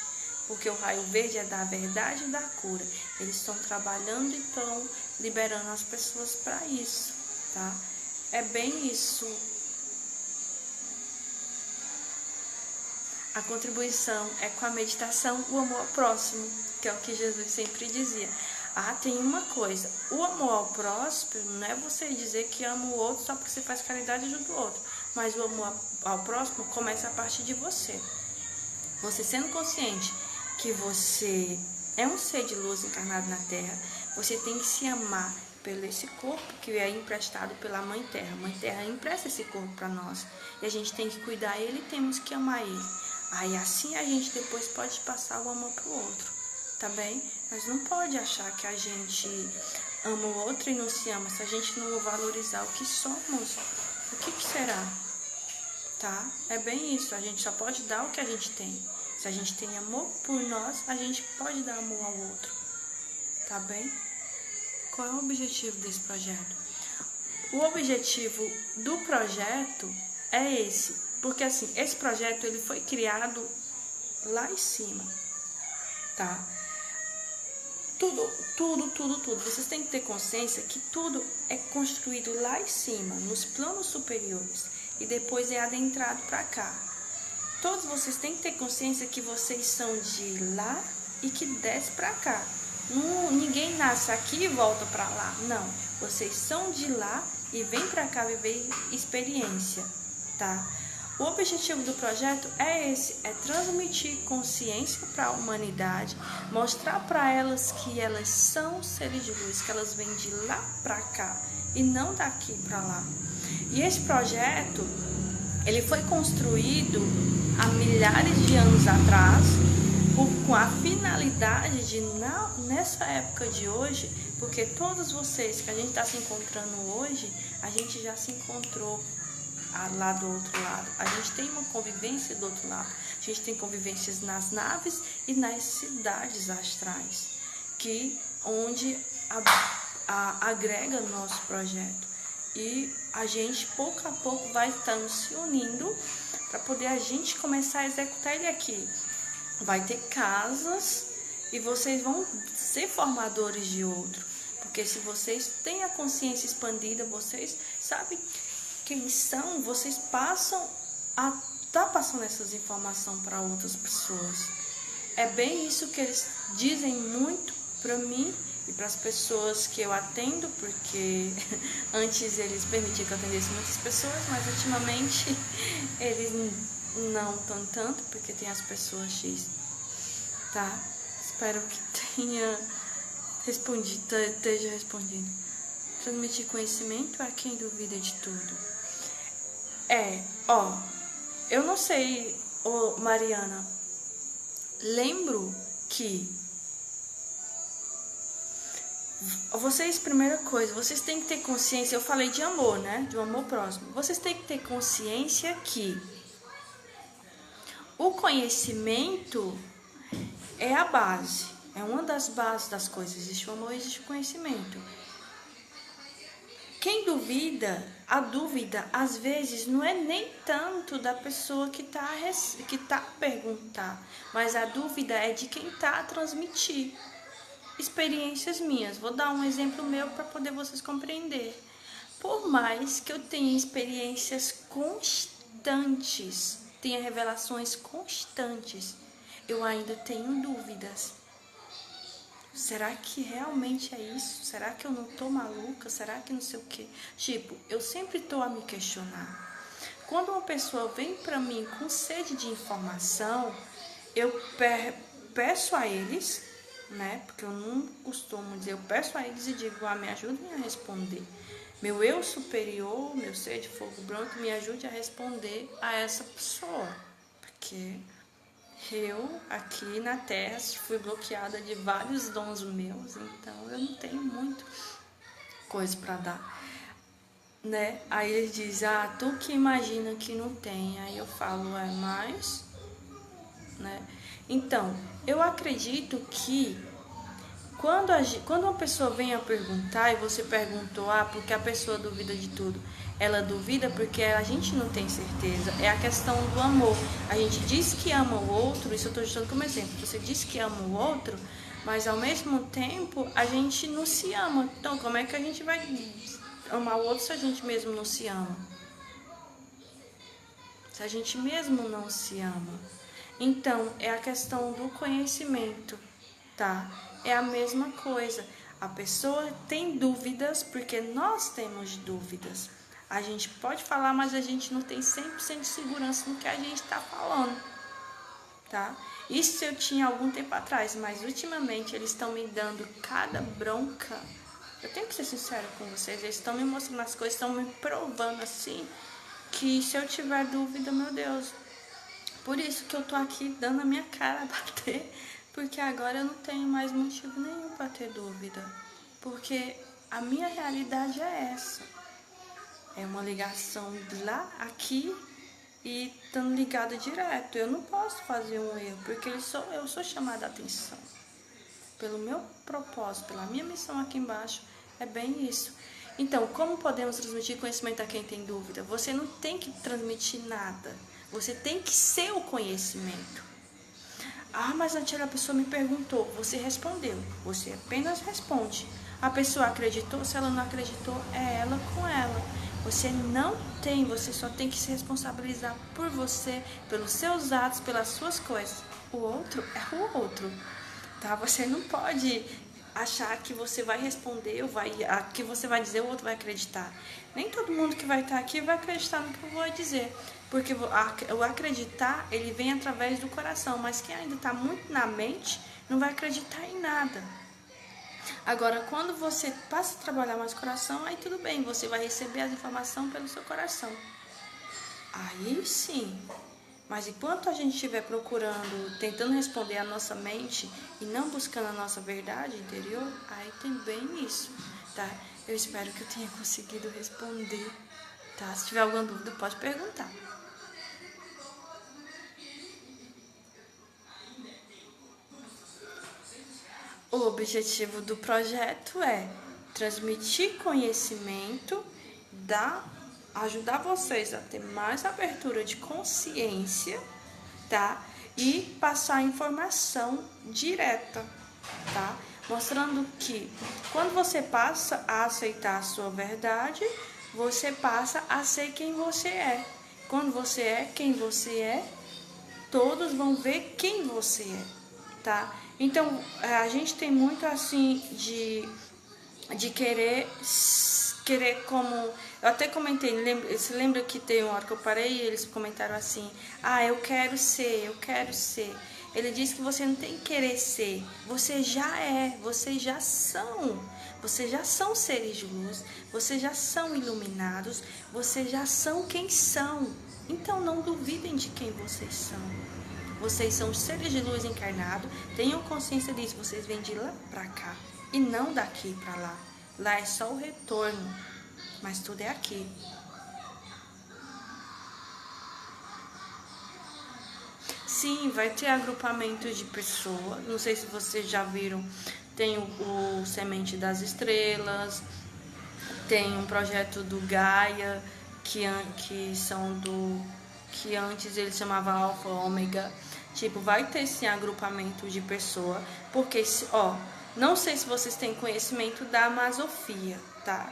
porque o raio verde é da verdade e da cura. Eles estão trabalhando e estão liberando as pessoas para isso, tá? É bem isso. A contribuição é com a meditação, o amor ao próximo, que é o que Jesus sempre dizia. Ah, tem uma coisa, o amor ao próximo não é você dizer que ama o outro só porque você faz caridade junto do outro, mas o amor ao próximo começa a partir de você. Você sendo consciente que você é um ser de luz encarnado na Terra, você tem que se amar pelo esse corpo que é emprestado pela Mãe Terra. A Mãe Terra empresta esse corpo para nós e a gente tem que cuidar dele e temos que amar ele. Aí assim a gente depois pode passar o amor pro outro, tá bem? Mas não pode achar que a gente ama o outro e não se ama. Se a gente não valorizar o que somos, o que será? Tá? É bem isso, a gente só pode dar o que a gente tem. Se a gente tem amor por nós, a gente pode dar amor ao outro, tá bem? Qual é o objetivo desse projeto? O objetivo do projeto é esse, porque assim, esse projeto ele foi criado lá em cima, tá? Tudo. Vocês têm que ter consciência que tudo é construído lá em cima, nos planos superiores, e depois é adentrado para cá. Todos vocês têm que ter consciência que vocês são de lá e que desce para cá. Ninguém nasce aqui e volta para lá. Não, vocês são de lá e vêm para cá viver experiência, tá? O objetivo do projeto é esse, é transmitir consciência para a humanidade, mostrar para elas que elas são seres de luz, que elas vêm de lá para cá e não daqui para lá. E esse projeto, ele foi construído há milhares de anos atrás, com a finalidade de, nessa época de hoje, porque todos vocês que a gente está se encontrando hoje, a gente já se encontrou lá do outro lado. A gente tem uma convivência do outro lado. A gente tem convivências nas naves e nas cidades astrais, onde agrega nosso projeto. E a gente, pouco a pouco, vai estando se unindo para poder a gente começar a executar ele aqui. Vai ter casas e vocês vão ser formadores de outro. Porque se vocês têm a consciência expandida, vocês sabem quem são, vocês passam a estar passando essas informações para outras pessoas. É bem isso que eles dizem muito para mim e para as pessoas que eu atendo, porque antes eles permitiam que eu atendesse muitas pessoas, mas ultimamente eles não estão tanto, porque tem as pessoas X, tá? Espero que tenha respondido, esteja respondido. Transmitir conhecimento a quem duvida de tudo. Eu não sei, Mariana, lembro que vocês, primeira coisa, vocês têm que ter consciência, eu falei de amor, né, de um amor próximo, vocês têm que ter consciência que o conhecimento é a base, é uma das bases das coisas, existe o amor, existe o conhecimento. Quem duvida, a dúvida, às vezes, não é nem tanto da pessoa que tá a perguntar, mas a dúvida é de quem tá a transmitir. Experiências minhas, vou dar um exemplo meu para poder vocês compreender. Por mais que eu tenha experiências constantes, tenha revelações constantes, eu ainda tenho dúvidas. Será que realmente é isso? Será que eu não tô maluca? Será que não sei o quê? Tipo, eu sempre tô a me questionar. Quando uma pessoa vem pra mim com sede de informação, eu peço a eles, né? Porque eu não costumo dizer, eu peço a eles e digo, me ajudem a responder. Meu eu superior, meu ser de fogo branco, me ajude a responder a essa pessoa. Porque eu, aqui na Terra, fui bloqueada de vários dons meus, então eu não tenho muito coisa para dar, né? Aí ele diz, tu que imagina que não tem. Aí eu falo, né? Então, eu acredito que Quando uma pessoa vem a perguntar e você perguntou, porque a pessoa duvida de tudo, ela duvida porque a gente não tem certeza. É a questão do amor. A gente diz que ama o outro, isso eu estou usando como exemplo. Você diz que ama o outro, mas ao mesmo tempo a gente não se ama. Então, como é que a gente vai amar o outro se a gente mesmo não se ama? Se a gente mesmo não se ama. Então, é a questão do conhecimento, tá? É a mesma coisa. A pessoa tem dúvidas porque nós temos dúvidas. A gente pode falar, mas a gente não tem 100% de segurança no que a gente está falando, tá? Isso eu tinha algum tempo atrás, mas ultimamente eles estão me dando cada bronca. Eu tenho que ser sincera com vocês, eles estão me mostrando as coisas, estão me provando assim, que se eu tiver dúvida, meu Deus. Por isso que eu tô aqui dando a minha cara a bater, porque agora eu não tenho mais motivo nenhum para ter dúvida. Porque a minha realidade é essa. É uma ligação de lá, aqui e estando ligada direto. Eu não posso fazer um erro, porque eu sou chamada a atenção. Pelo meu propósito, pela minha missão aqui embaixo, é bem isso. Então, como podemos transmitir conhecimento a quem tem dúvida? Você não tem que transmitir nada. Você tem que ser o conhecimento. Mas a pessoa me perguntou, você respondeu. Você apenas responde. A pessoa acreditou, se ela não acreditou, é ela com ela. Você não tem, você só tem que se responsabilizar por você, pelos seus atos, pelas suas coisas. O outro é o outro, tá? Você não pode achar que você vai responder, que você vai dizer, o outro vai acreditar. Nem todo mundo que vai estar aqui vai acreditar no que eu vou dizer, porque o acreditar, ele vem através do coração, mas quem ainda está muito na mente, não vai acreditar em nada. Agora, quando você passa a trabalhar mais o coração, aí tudo bem, você vai receber as informações pelo seu coração. Aí sim. Mas enquanto a gente estiver procurando, tentando responder a nossa mente e não buscando a nossa verdade interior, aí tem bem isso, tá? Eu espero que eu tenha conseguido responder, tá? Se tiver alguma dúvida, pode perguntar. O objetivo do projeto é transmitir conhecimento, ajudar vocês a ter mais abertura de consciência, tá? E passar informação direta, tá? Mostrando que quando você passa a aceitar a sua verdade, você passa a ser quem você é. Quando você é quem você é, todos vão ver quem você é, tá? Então, a gente tem muito assim de querer como... Eu até comentei, você lembra que tem uma hora que eu parei e eles comentaram assim, eu quero ser, eu quero ser. Ele disse que você não tem que querer ser, você já é, vocês já são seres de luz, vocês já são iluminados, vocês já são quem são. Então não duvidem de quem vocês são. Vocês são seres de luz encarnados, tenham consciência disso, vocês vêm de lá pra cá e não daqui pra lá. Lá é só o retorno, mas tudo é aqui. Sim, vai ter agrupamento de pessoas. Não sei se vocês já viram, tem o Semente das Estrelas, tem um projeto do Gaia, que antes ele chamava Alfa Ômega. Tipo, vai ter sim agrupamento de pessoa, porque, não sei se vocês têm conhecimento da Amazofia, tá?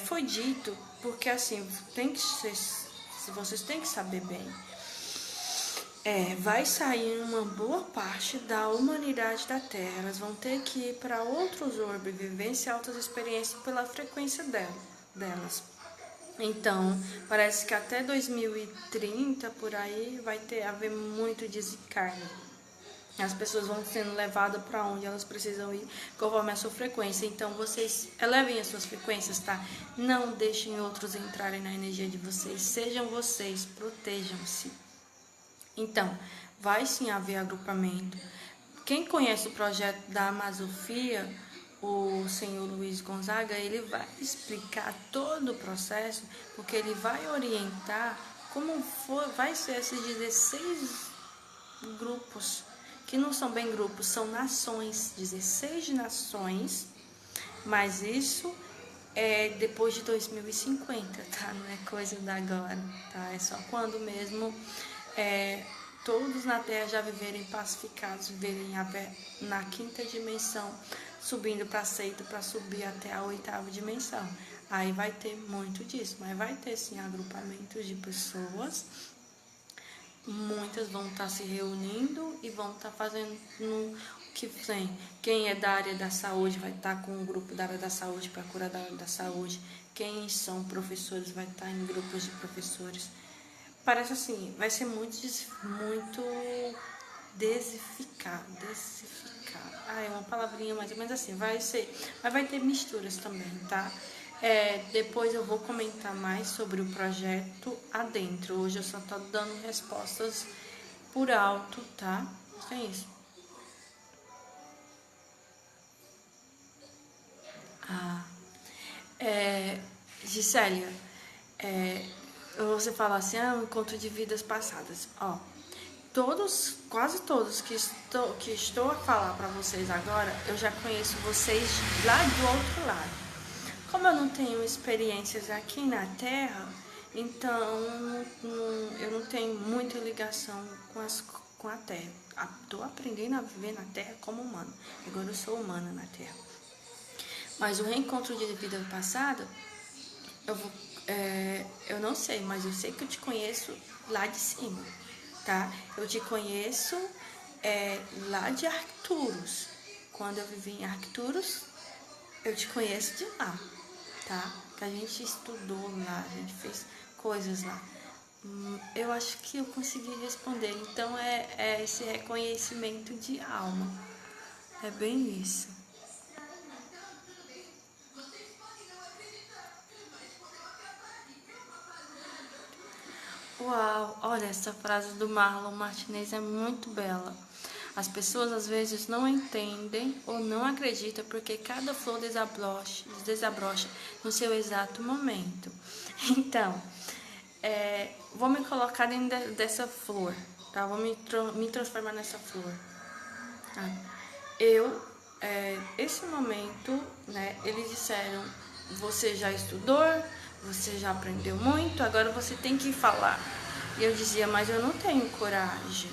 Foi dito, porque assim, vocês têm que saber bem. Vai sair uma boa parte da humanidade da Terra. Elas vão ter que ir para outros orbes, vivenciar outras experiências pela frequência delas. Então, parece que até 2030, por aí, vai haver muito desencarne. As pessoas vão sendo levadas para onde elas precisam ir, conforme a sua frequência. Então, vocês elevem as suas frequências, tá? Não deixem outros entrarem na energia de vocês. Sejam vocês, protejam-se. Então, vai sim haver agrupamento. Quem conhece o projeto da Amazofia, o senhor Luiz Gonzaga, ele vai explicar todo o processo, porque ele vai orientar como vai ser esses 16 grupos que não são bem grupos, são nações, 16 nações, mas isso é depois de 2050, tá? Não é coisa da agora, tá? É só quando mesmo todos na Terra já viverem pacificados, viverem na quinta dimensão, subindo para a sexta, para subir até a oitava dimensão. Aí vai ter muito disso, mas vai ter sim agrupamentos de pessoas. Muitas vão estar se reunindo e vão estar fazendo o que tem. Quem é da área da saúde vai estar com um grupo da área da saúde para curar da área da saúde. Quem são professores vai estar em grupos de professores. Parece assim, vai ser muito desificar. Ah, é uma palavrinha mais ou menos assim, vai ser, mas vai ter misturas também, tá? Depois eu vou comentar mais sobre o projeto adentro. Hoje eu só tô dando respostas por alto, tá? É isso. Gisélia, você fala assim, um encontro de vidas passadas. Ó, quase todos que estou a falar para vocês agora, eu já conheço vocês lá do outro lado. Como eu não tenho experiências aqui na Terra, então eu não tenho muita ligação com a Terra. Estou aprendendo a viver na Terra como humano. Agora eu sou humana na Terra. Mas o reencontro de vida passada, eu não sei, mas eu sei que eu te conheço lá de cima, tá? Eu te conheço lá de Arcturus. Quando eu vivi em Arcturus, eu te conheço de lá, tá? Que a gente estudou lá, a gente fez coisas lá. Eu acho que eu consegui responder. Então é esse reconhecimento de alma. É bem isso. Uau, olha, essa frase do Marlon Martinez é muito bela. As pessoas às vezes não entendem ou não acreditam porque cada flor desabrocha no seu exato momento. Então, vou me colocar dentro dessa flor, tá? Vou me transformar nessa flor. Tá? Esse momento, né, eles disseram, você já estudou, você já aprendeu muito, agora você tem que falar. E eu dizia, mas eu não tenho coragem.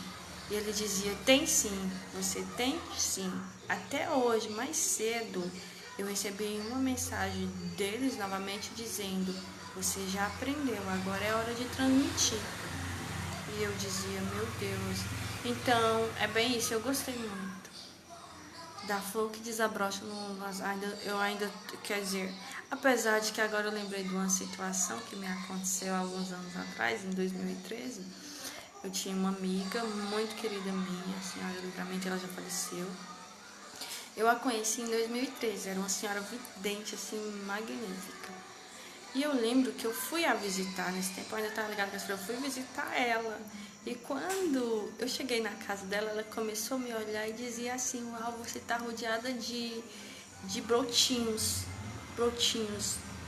E ele dizia, tem sim, você tem sim. Até hoje, mais cedo, eu recebi uma mensagem deles novamente dizendo, você já aprendeu, agora é hora de transmitir. E eu dizia, meu Deus. Então, é bem isso, eu gostei muito da flor que desabrocha quer dizer, apesar de que agora eu lembrei de uma situação que me aconteceu há alguns anos atrás, em 2013, eu tinha uma amiga muito querida minha, a senhora Livramento, ela já faleceu. Eu a conheci em 2013, era uma senhora vidente, assim, magnífica. E eu lembro que eu fui a visitar, nesse tempo eu ainda estava ligada com essa, eu fui visitar ela. E quando eu cheguei na casa dela, ela começou a me olhar e dizia assim, uau, você está rodeada de brotinhos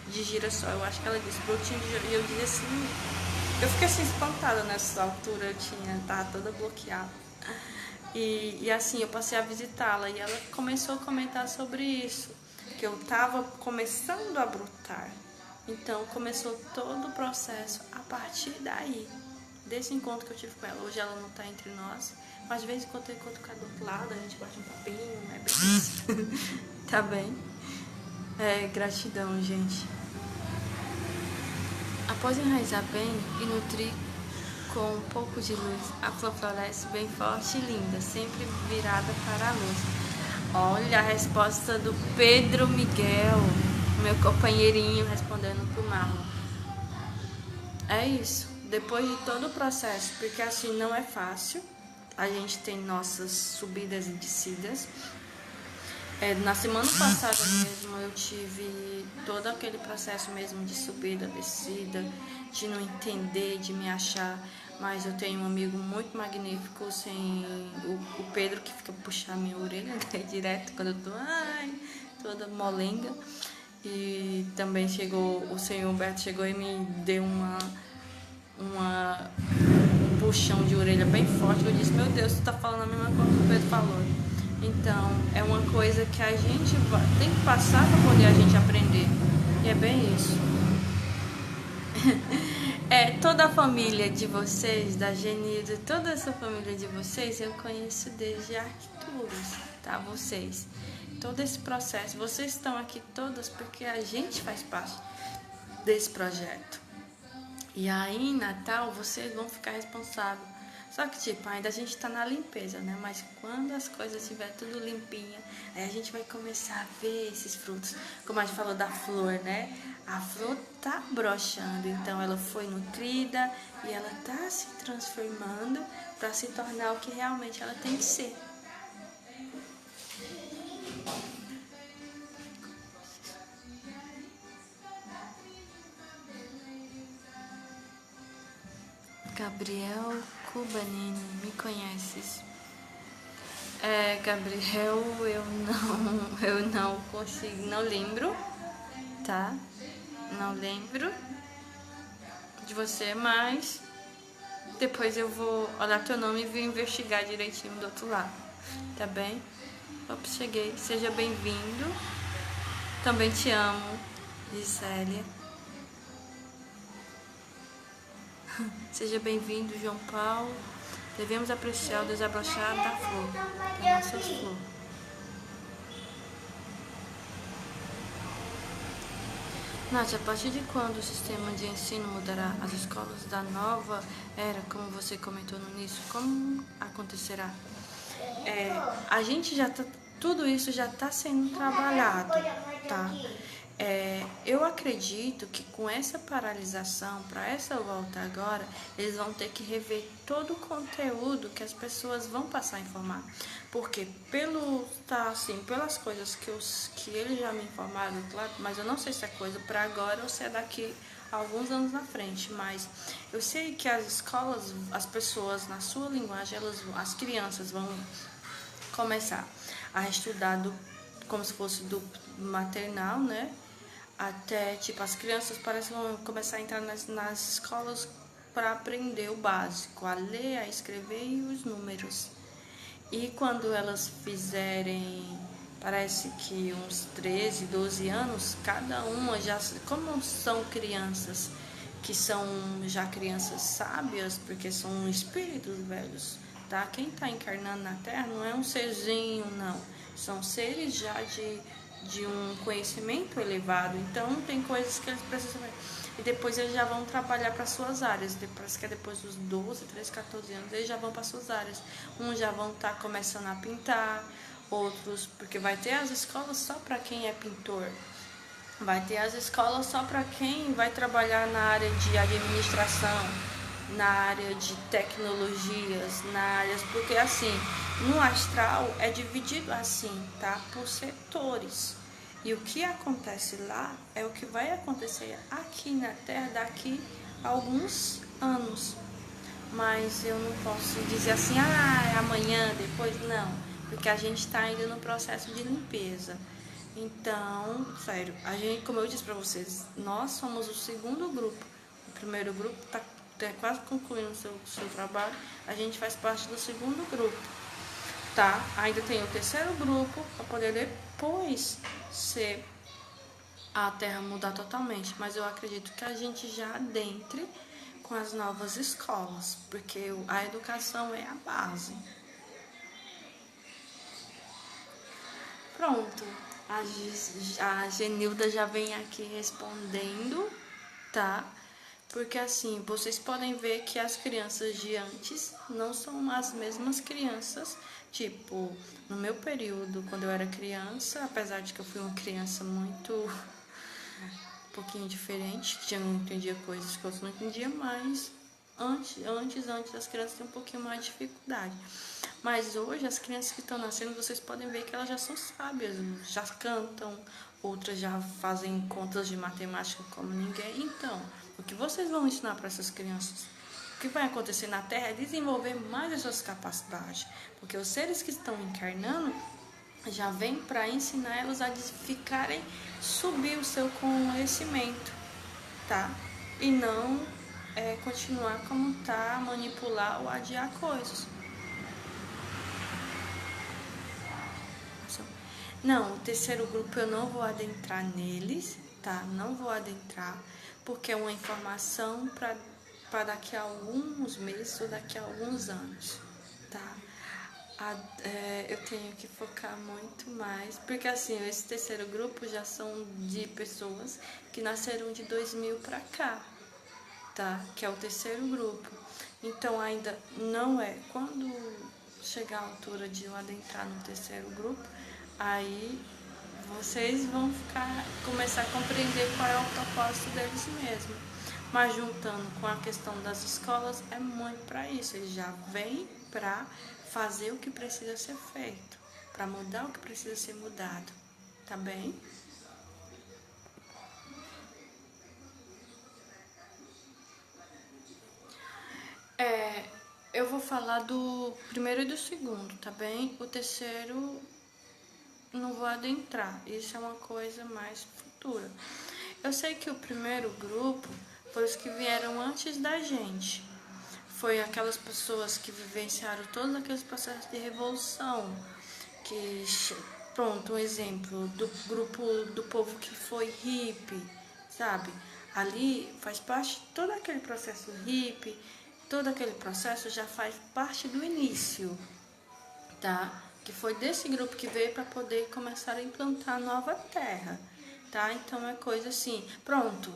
de girassol. Eu acho que ela disse brotinhos de girassol. E eu dizia assim, eu fiquei assim espantada nessa altura, tava toda bloqueada. E assim, eu passei a visitá-la e ela começou a comentar sobre isso, que eu estava começando a brotar. Então começou todo o processo a partir daí, desse encontro que eu tive com ela. Hoje ela não está entre nós, mas de vez em quando eu encontro com ela do outro lado, a gente bate um papinho, é bem isso. Tá bem? Gratidão, gente. Após enraizar bem e nutrir com um pouco de luz, a flor floresce bem forte e linda, sempre virada para a luz. Olha a resposta do Pedro Miguel, meu companheirinho, respondendo pro Marlon. É isso, depois de todo o processo, porque assim não é fácil, a gente tem nossas subidas e descidas. Na semana passada mesmo eu tive todo aquele processo mesmo de subida, descida, de não entender, de me achar, mas eu tenho um amigo muito magnífico, o Pedro, que fica puxando minha orelha, né, direto quando eu tô toda molenga. E também o senhor Humberto chegou e me deu um puxão de orelha bem forte. Eu disse, meu Deus, tu tá falando a mesma coisa que o Pedro falou. Então, é uma coisa que a gente tem que passar para poder a gente aprender. E é bem isso. Toda a família de vocês, da Genilda, toda essa família de vocês, eu conheço desde Arquituros, tá? Vocês. Todo esse processo, vocês estão aqui todas porque a gente faz parte desse projeto. E aí, em Natal, vocês vão ficar responsáveis. Só que, tipo, ainda a gente tá na limpeza, né? Mas quando as coisas estiver tudo limpinha, aí a gente vai começar a ver esses frutos. Como a gente falou da flor, né? A flor tá broxando, então ela foi nutrida e ela tá se transformando para se tornar o que realmente ela tem que ser. Gabriel Cubanini, me conheces? Gabriel, eu não consigo, não lembro, tá? Não lembro de você, mas depois eu vou olhar teu nome e vou investigar direitinho do outro lado, tá bem? Ops, cheguei, seja bem-vindo, também te amo, Gisélia. Seja bem-vindo, João Paulo. Devemos apreciar o desabrochar da flor, da nossa flor. Nath, a partir de quando o sistema de ensino mudará? As escolas da nova era, como você comentou no início, como acontecerá? A gente já tá, tudo isso já está sendo trabalhado, tá? Eu acredito que com essa paralisação, para essa volta agora, eles vão ter que rever todo o conteúdo que as pessoas vão passar a informar. Porque pelas coisas que eles já me informaram, claro, mas eu não sei se é coisa para agora ou se é daqui a alguns anos na frente, mas eu sei que as escolas, as pessoas na sua linguagem, as crianças vão começar a estudar como se fosse do maternal, né? Até, tipo, as crianças parecem que vão começar a entrar nas escolas para aprender o básico, a ler, a escrever e os números. E quando elas fizerem, parece que uns 13, 12 anos, cada uma já, como são crianças que são já crianças sábias, porque são espíritos velhos, tá? Quem está encarnando na Terra não é um serzinho, não. São seres já de um conhecimento elevado. Então, tem coisas que eles precisam ver. E depois eles já vão trabalhar para suas áreas. Parece que é depois dos 12, 13, 14 anos, eles já vão para suas áreas. Uns já vão estar começando a pintar, outros, porque vai ter as escolas só para quem é pintor. Vai ter as escolas só para quem vai trabalhar na área de administração, na área de tecnologias, na área, porque assim, no astral é dividido assim, tá? Por setores. E o que acontece lá é o que vai acontecer aqui na Terra daqui a alguns anos. Mas eu não posso dizer assim, amanhã, depois, não. Porque a gente está ainda no processo de limpeza. Então, sério, a gente, como eu disse para vocês, nós somos o segundo grupo. O primeiro grupo está quase concluindo o seu trabalho. A gente faz parte do segundo grupo, tá? Ainda tem o terceiro grupo para poder depois ser a Terra mudar totalmente. Mas eu acredito que a gente já adentre com as novas escolas, porque a educação é a base. Pronto. A Genilda já vem aqui respondendo, tá? Porque assim, vocês podem ver que as crianças de antes não são as mesmas crianças. Tipo, no meu período, quando eu era criança, apesar de que eu fui uma criança muito um pouquinho diferente, que eu não entendia coisas que eu não entendia, mas antes as crianças têm um pouquinho mais de dificuldade. Mas hoje as crianças que estão nascendo, vocês podem ver que elas já são sábias, já cantam, outras já fazem contas de matemática como ninguém. Então, o que vocês vão ensinar para essas crianças? O que vai acontecer na Terra é desenvolver mais as suas capacidades, porque os seres que estão encarnando já vêm para ensinar elas a subir o seu conhecimento, tá? E não continuar como tá, manipular ou adiar coisas. Não, o terceiro grupo eu não vou adentrar neles, tá? Não vou adentrar, porque é uma informação para daqui a alguns meses ou daqui a alguns anos, tá? Eu tenho que focar muito mais, porque assim, esse terceiro grupo já são de pessoas que nasceram de 2000 para cá, tá? Que é o terceiro grupo. Então ainda não é. Quando chegar a altura de eu adentrar no terceiro grupo, aí vocês vão começar a compreender qual é o propósito deles mesmo. Mas juntando com a questão das escolas, é muito para isso. Eles já vêm para fazer o que precisa ser feito, para mudar o que precisa ser mudado, tá bem? Eu vou falar do primeiro e do segundo, tá bem? O terceiro não vou adentrar, isso é uma coisa mais futura. Eu sei que o primeiro grupo foi os que vieram antes da gente. Foi aquelas pessoas que vivenciaram todos aqueles processos de revolução. Pronto, um exemplo do grupo do povo que foi hippie, sabe? Ali faz parte de todo aquele processo hippie, todo aquele processo já faz parte do início, tá? Que foi desse grupo que veio para poder começar a implantar a nova terra, tá? Então é coisa assim, pronto.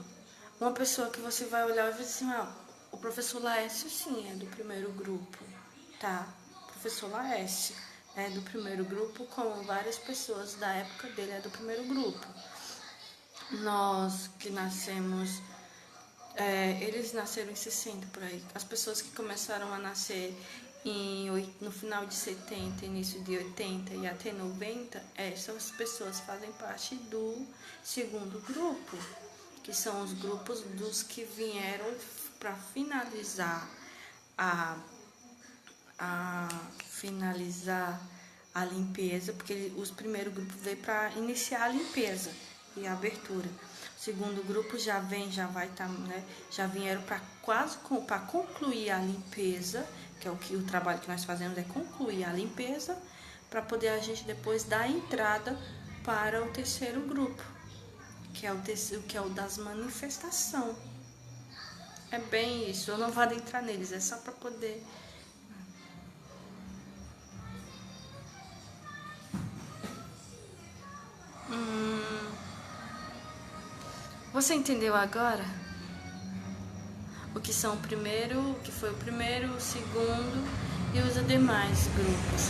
Uma pessoa que você vai olhar e vai dizer assim, o professor Laércio sim é do primeiro grupo, tá? O professor Laércio é do primeiro grupo, como várias pessoas da época dele é do primeiro grupo. Nós que nascemos, eles nasceram em 60 por aí. As pessoas que começaram a nascer no final de 70, início de 80 e até 90, essas pessoas fazem parte do segundo grupo, que são os grupos dos que vieram para finalizar a limpeza, porque os primeiros grupos veio para iniciar a limpeza e a abertura. O segundo grupo já vai estar, né? Já vieram para para concluir a limpeza, que é o trabalho que nós fazemos é concluir a limpeza, para poder a gente depois dar entrada para o terceiro grupo, que é o das manifestação. É bem isso, eu não vou adentrar neles, é só para poder. Você entendeu agora? O que são o que foi o primeiro, o segundo e os demais grupos,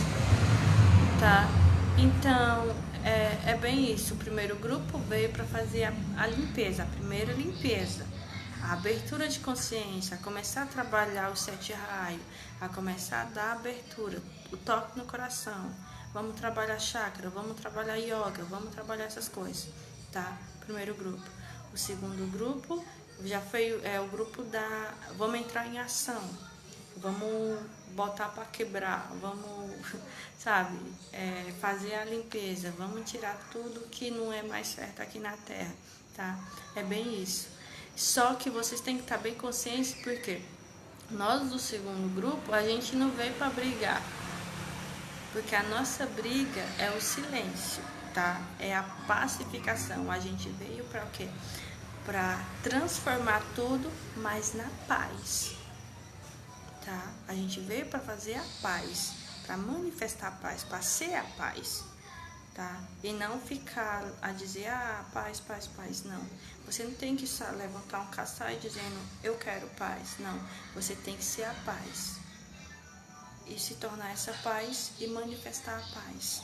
tá? Então, é bem isso. O primeiro grupo veio para fazer a limpeza, a primeira limpeza, a abertura de consciência, a começar a trabalhar os 7 raios, a começar a dar abertura, o toque no coração. Vamos trabalhar chakra, vamos trabalhar yoga, vamos trabalhar essas coisas, tá? Primeiro grupo. O segundo grupo já foi o grupo vamos entrar em ação, vamos botar para quebrar, vamos, sabe, fazer a limpeza, vamos tirar tudo que não é mais certo aqui na Terra, tá? É bem isso. Só que vocês têm que estar bem conscientes, porque nós do segundo grupo, a gente não veio para brigar, porque a nossa briga é o silêncio, tá? É a pacificação. A gente veio para o quê? Para transformar tudo, mas na paz, tá? A gente veio para fazer a paz, para manifestar a paz, para ser a paz, tá? E não ficar a dizer, paz, paz, paz, não. Você não tem que só levantar um caçai dizendo, eu quero paz, não. Você tem que ser a paz e se tornar essa paz e manifestar a paz.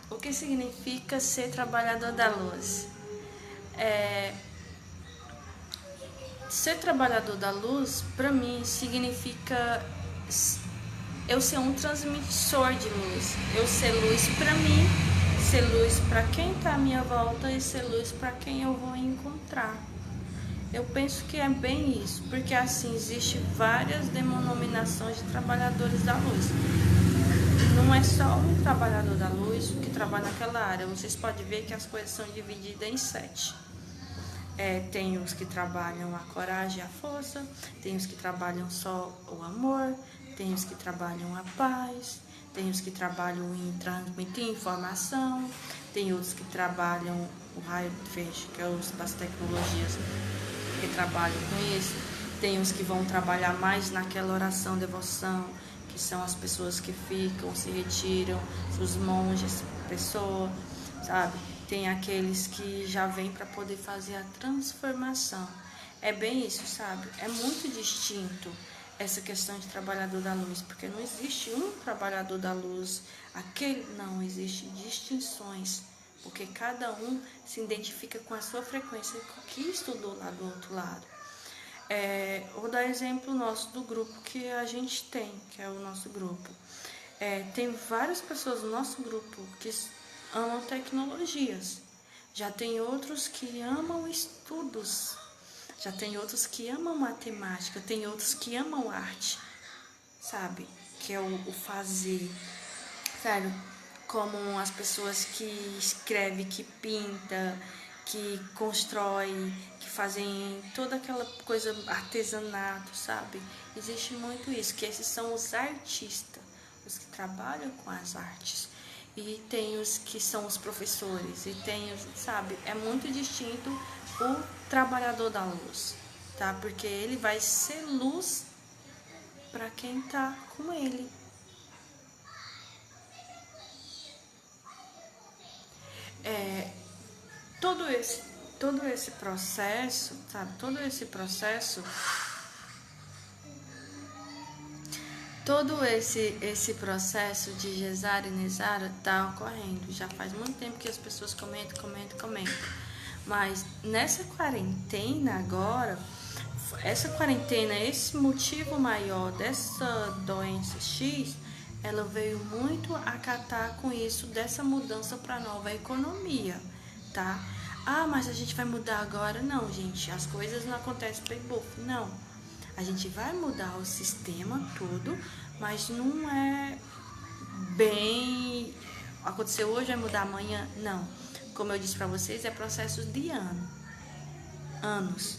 O que significa ser trabalhador da luz? Ser trabalhador da luz, para mim, significa eu ser um transmissor de luz. Eu ser luz para mim, ser luz para quem está à minha volta e ser luz para quem eu vou encontrar. Eu penso que é bem isso, porque assim, existe várias denominações de trabalhadores da luz. Não é só um trabalhador da luz que trabalha naquela área. Vocês podem ver que as coisas são divididas em 7. Tem os que trabalham a coragem e a força, tem os que trabalham só o amor, tem os que trabalham a paz, tem os que trabalham em transmitir informação, tem outros que trabalham o raio verde, que é as tecnologias que trabalham com isso, tem os que vão trabalhar mais naquela oração, devoção, que são as pessoas que ficam, se retiram, os monges, pessoa, sabe? Tem aqueles que já vêm para poder fazer a transformação. É bem isso, sabe? É muito distinto essa questão de trabalhador da luz, porque não existe um trabalhador da luz, aquele não, existe distinções, porque cada um se identifica com a sua frequência que estudou lá do outro lado. Vou dar exemplo nosso do grupo que a gente tem, que é o nosso grupo. Tem várias pessoas no nosso grupo que amam tecnologias. Já tem outros que amam estudos. Já tem outros que amam matemática. Tem outros que amam arte, sabe? Que é o fazer. Sério, como as pessoas que escrevem, que pinta, que constrói, que fazem toda aquela coisa artesanato, sabe? Existe muito isso, que esses são os artistas, os que trabalham com as artes. E tem os que são os professores, e tem os, sabe? É muito distinto o trabalhador da luz, tá? Porque ele vai ser luz para quem tá com ele. Todo esse processo, sabe? Todo esse processo de Gesara e Nezara tá ocorrendo. Já faz muito tempo que as pessoas comentam. Mas nessa quarentena agora, essa quarentena, esse motivo maior dessa doença X, ela veio muito acatar com isso, dessa mudança para a nova economia, tá? Ah, mas a gente vai mudar agora? Não, gente, as coisas não acontecem bem bufo, não. A gente vai mudar o sistema todo, mas não é bem aconteceu hoje, vai mudar amanhã, não. Como eu disse para vocês, é processo de anos.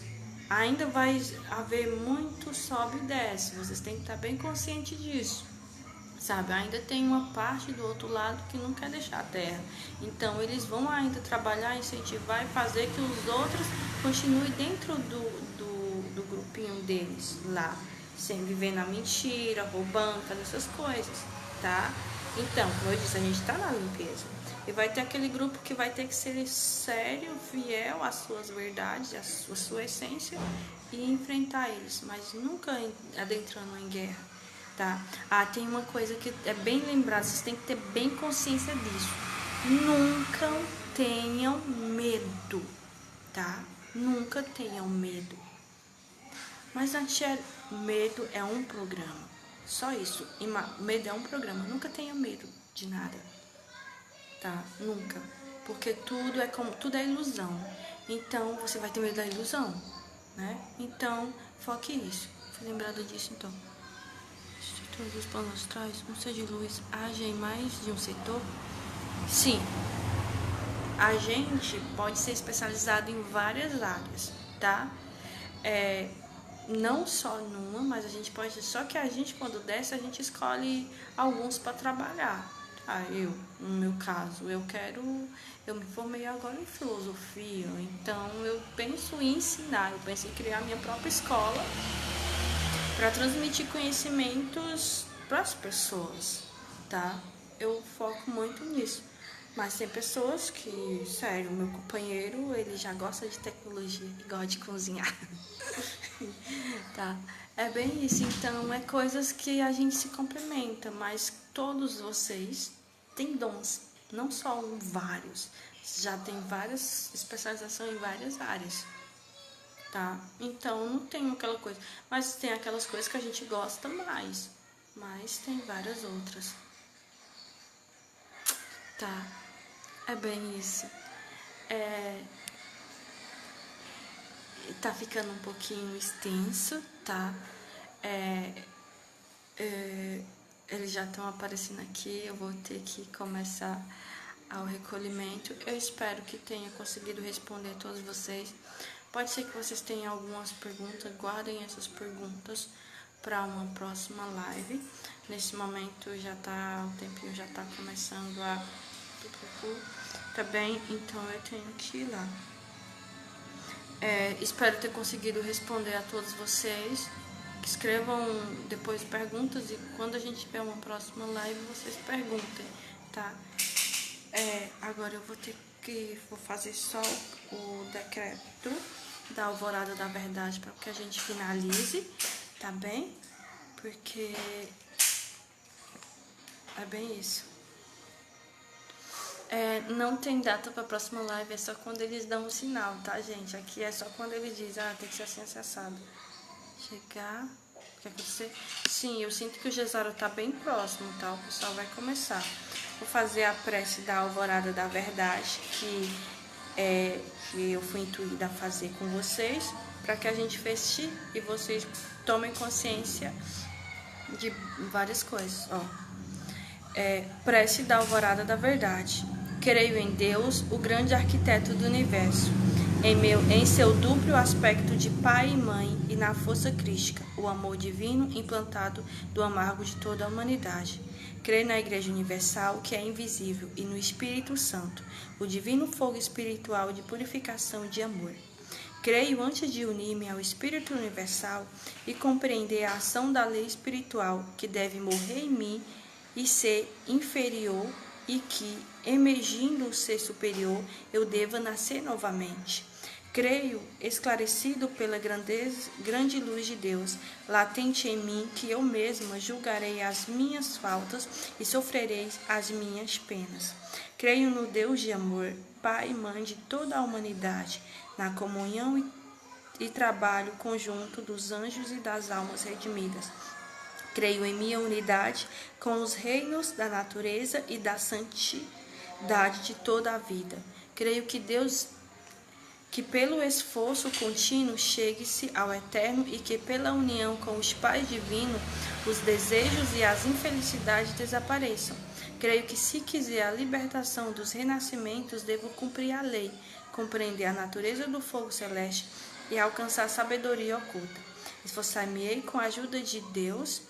Ainda vai haver muito sobe e desce, vocês têm que estar bem conscientes disso, sabe? Ainda tem uma parte do outro lado que não quer deixar a terra, então eles vão ainda trabalhar, incentivar e fazer que os outros continuem dentro do grupinho deles lá, sem viver na mentira, roubando, fazendo essas coisas, tá? Então, como eu disse, a gente tá na limpeza. E vai ter aquele grupo que vai ter que ser sério, fiel às suas verdades, à sua essência e enfrentar eles, mas nunca adentrando em guerra, tá? Tem uma coisa que é bem lembrada, vocês têm que ter bem consciência disso. Nunca tenham medo, tá? Nunca tenham medo. Mas, Antier, medo é um programa. Só isso. Medo é um programa. Nunca tenha medo de nada. Tá? Nunca. Porque tudo é ilusão. Então, você vai ter medo da ilusão, né? Então, foque nisso. Fui lembrado disso, então. Setor dos planos astrais, um ser de luz age em mais de um setor? Sim. A gente pode ser especializado em várias áreas, tá? Não só numa, mas a gente pode. Só que a gente, quando desce, a gente escolhe alguns para trabalhar. No meu caso, eu me formei agora em filosofia, então eu penso em ensinar, eu penso em criar minha própria escola para transmitir conhecimentos para as pessoas, tá? Eu foco muito nisso. Mas tem pessoas que, sério, meu companheiro, ele já gosta de tecnologia e gosta de cozinhar. Tá? É bem isso. Então, é coisas que a gente se complementa, mas todos vocês têm dons, não só vários. Já tem várias especializações em várias áreas, tá? Então, não tem aquela coisa. Mas tem aquelas coisas que a gente gosta mais, mas tem várias outras. Tá? É bem isso. Tá ficando um pouquinho extenso, tá? Eles já estão aparecendo aqui, eu vou ter que começar ao recolhimento. Eu espero que tenha conseguido responder a todos vocês. Pode ser que vocês tenham algumas perguntas, guardem essas perguntas para uma próxima live. Nesse momento o tempinho já tá começando a... Tá bem? Então eu tenho que ir lá. Espero ter conseguido responder a todos vocês. Escrevam depois perguntas e quando a gente tiver uma próxima live, vocês perguntem, tá? Agora eu vou fazer só o decreto da Alvorada da Verdade para que a gente finalize, tá bem? Porque é bem isso. Não tem data para a próxima live, é só quando eles dão um sinal, tá, gente? Aqui é só quando eles dizem, tem que ser assim, acessado. Chegar, o que acontecer? Sim, eu sinto que o Gesaro tá bem próximo, tá? O pessoal vai começar. Vou fazer a prece da Alvorada da Verdade, que eu fui intuída a fazer com vocês, para que a gente feche e vocês tomem consciência de várias coisas, ó. Prece da Alvorada da Verdade. Creio em Deus, o grande arquiteto do universo, em seu duplo aspecto de pai e mãe e na força crística, o amor divino implantado do amargo de toda a humanidade. Creio na Igreja Universal, que é invisível, e no Espírito Santo, o divino fogo espiritual de purificação e de amor. Creio antes de unir-me ao Espírito Universal e compreender a ação da lei espiritual que deve morrer em mim e ser inferior e que, emergindo o ser superior, eu deva nascer novamente. Creio, esclarecido pela grande luz de Deus, latente em mim, que eu mesma julgarei as minhas faltas e sofrerei as minhas penas. Creio no Deus de amor, Pai e Mãe de toda a humanidade, na comunhão e trabalho conjunto dos anjos e das almas redimidas. Creio em minha unidade com os reinos da natureza e da santidade de toda a vida. Creio que Deus, que pelo esforço contínuo chegue-se ao eterno e que pela união com os pais divinos os desejos e as infelicidades desapareçam. Creio que se quiser a libertação dos renascimentos, devo cumprir a lei, compreender a natureza do fogo celeste e alcançar a sabedoria oculta. Esforçar-me-ei com a ajuda de Deus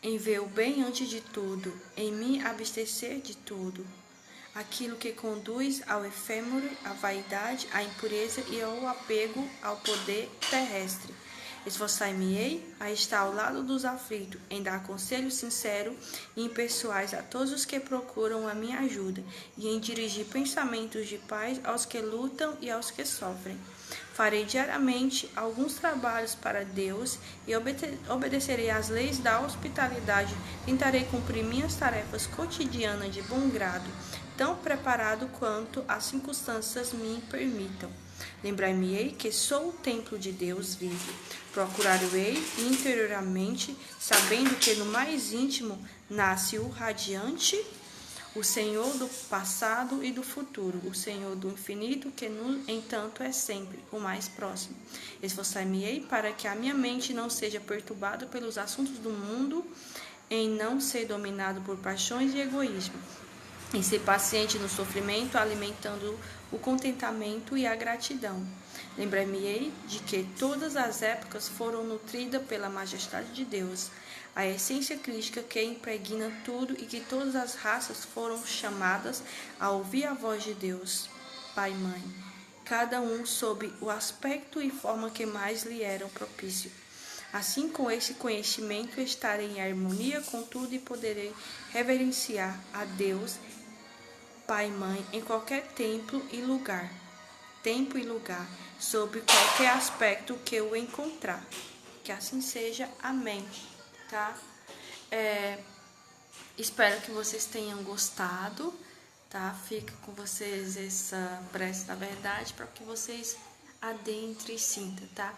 em ver o bem antes de tudo, em me abster de tudo, aquilo que conduz ao efêmero, à vaidade, à impureza e ao apego ao poder terrestre. Esforçar-me-ei a estar ao lado dos aflitos, em dar conselho sincero e impessoais a todos os que procuram a minha ajuda, e em dirigir pensamentos de paz aos que lutam e aos que sofrem. Farei diariamente alguns trabalhos para Deus e obedecerei às leis da hospitalidade. Tentarei cumprir minhas tarefas cotidianas de bom grado, tão preparado quanto as circunstâncias me permitam. Lembrar-me-ei que sou o templo de Deus vivo. Procurar-o-ei interiormente, sabendo que no mais íntimo nasce o radiante, o Senhor do passado e do futuro, o Senhor do infinito, que, no entanto, é sempre o mais próximo. Esforçar-me-ei para que a minha mente não seja perturbada pelos assuntos do mundo, em não ser dominado por paixões e egoísmo, em ser paciente no sofrimento, alimentando o contentamento e a gratidão. Lembrar-me-ei de que todas as épocas foram nutridas pela majestade de Deus, a essência crística que impregna tudo e que todas as raças foram chamadas a ouvir a voz de Deus, Pai e Mãe, cada um sob o aspecto e forma que mais lhe eram propício. Assim, com esse conhecimento, estarei em harmonia com tudo e poderei reverenciar a Deus, Pai e Mãe, em qualquer tempo e lugar, sob qualquer aspecto que eu encontrar. Que assim seja. Amém. Tá? Espero que vocês tenham gostado, tá? Fica com vocês essa prece da verdade para que vocês adentrem e sintam, tá?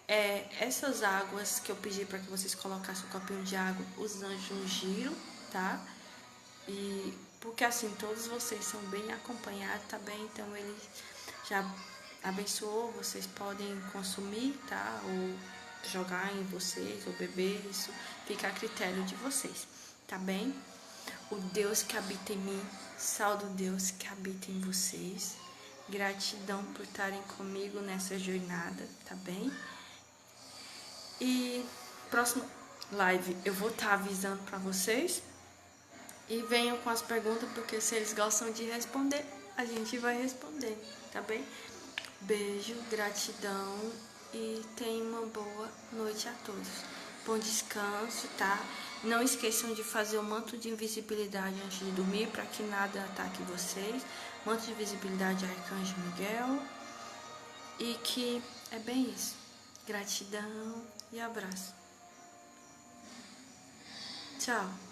Essas águas que eu pedi para que vocês colocassem um copinho de água, os anjos ungiram, tá? E porque assim todos vocês são bem acompanhados, tá bem? Então ele já abençoou, vocês podem consumir, tá? Ou jogar em vocês, ou beber, isso fica a critério de vocês, tá bem? O Deus que habita em mim, salve o Deus que habita em vocês. Gratidão por estarem comigo nessa jornada, tá bem? E próxima live eu vou estar avisando pra vocês. E venham com as perguntas, porque se eles gostam de responder, a gente vai responder, tá bem? Beijo, gratidão e tenham uma boa noite a todos. Bom descanso, tá? Não esqueçam de fazer o manto de invisibilidade antes de dormir, para que nada ataque vocês. Manto de invisibilidade Arcanjo Miguel. E que é bem isso. Gratidão e abraço. Tchau.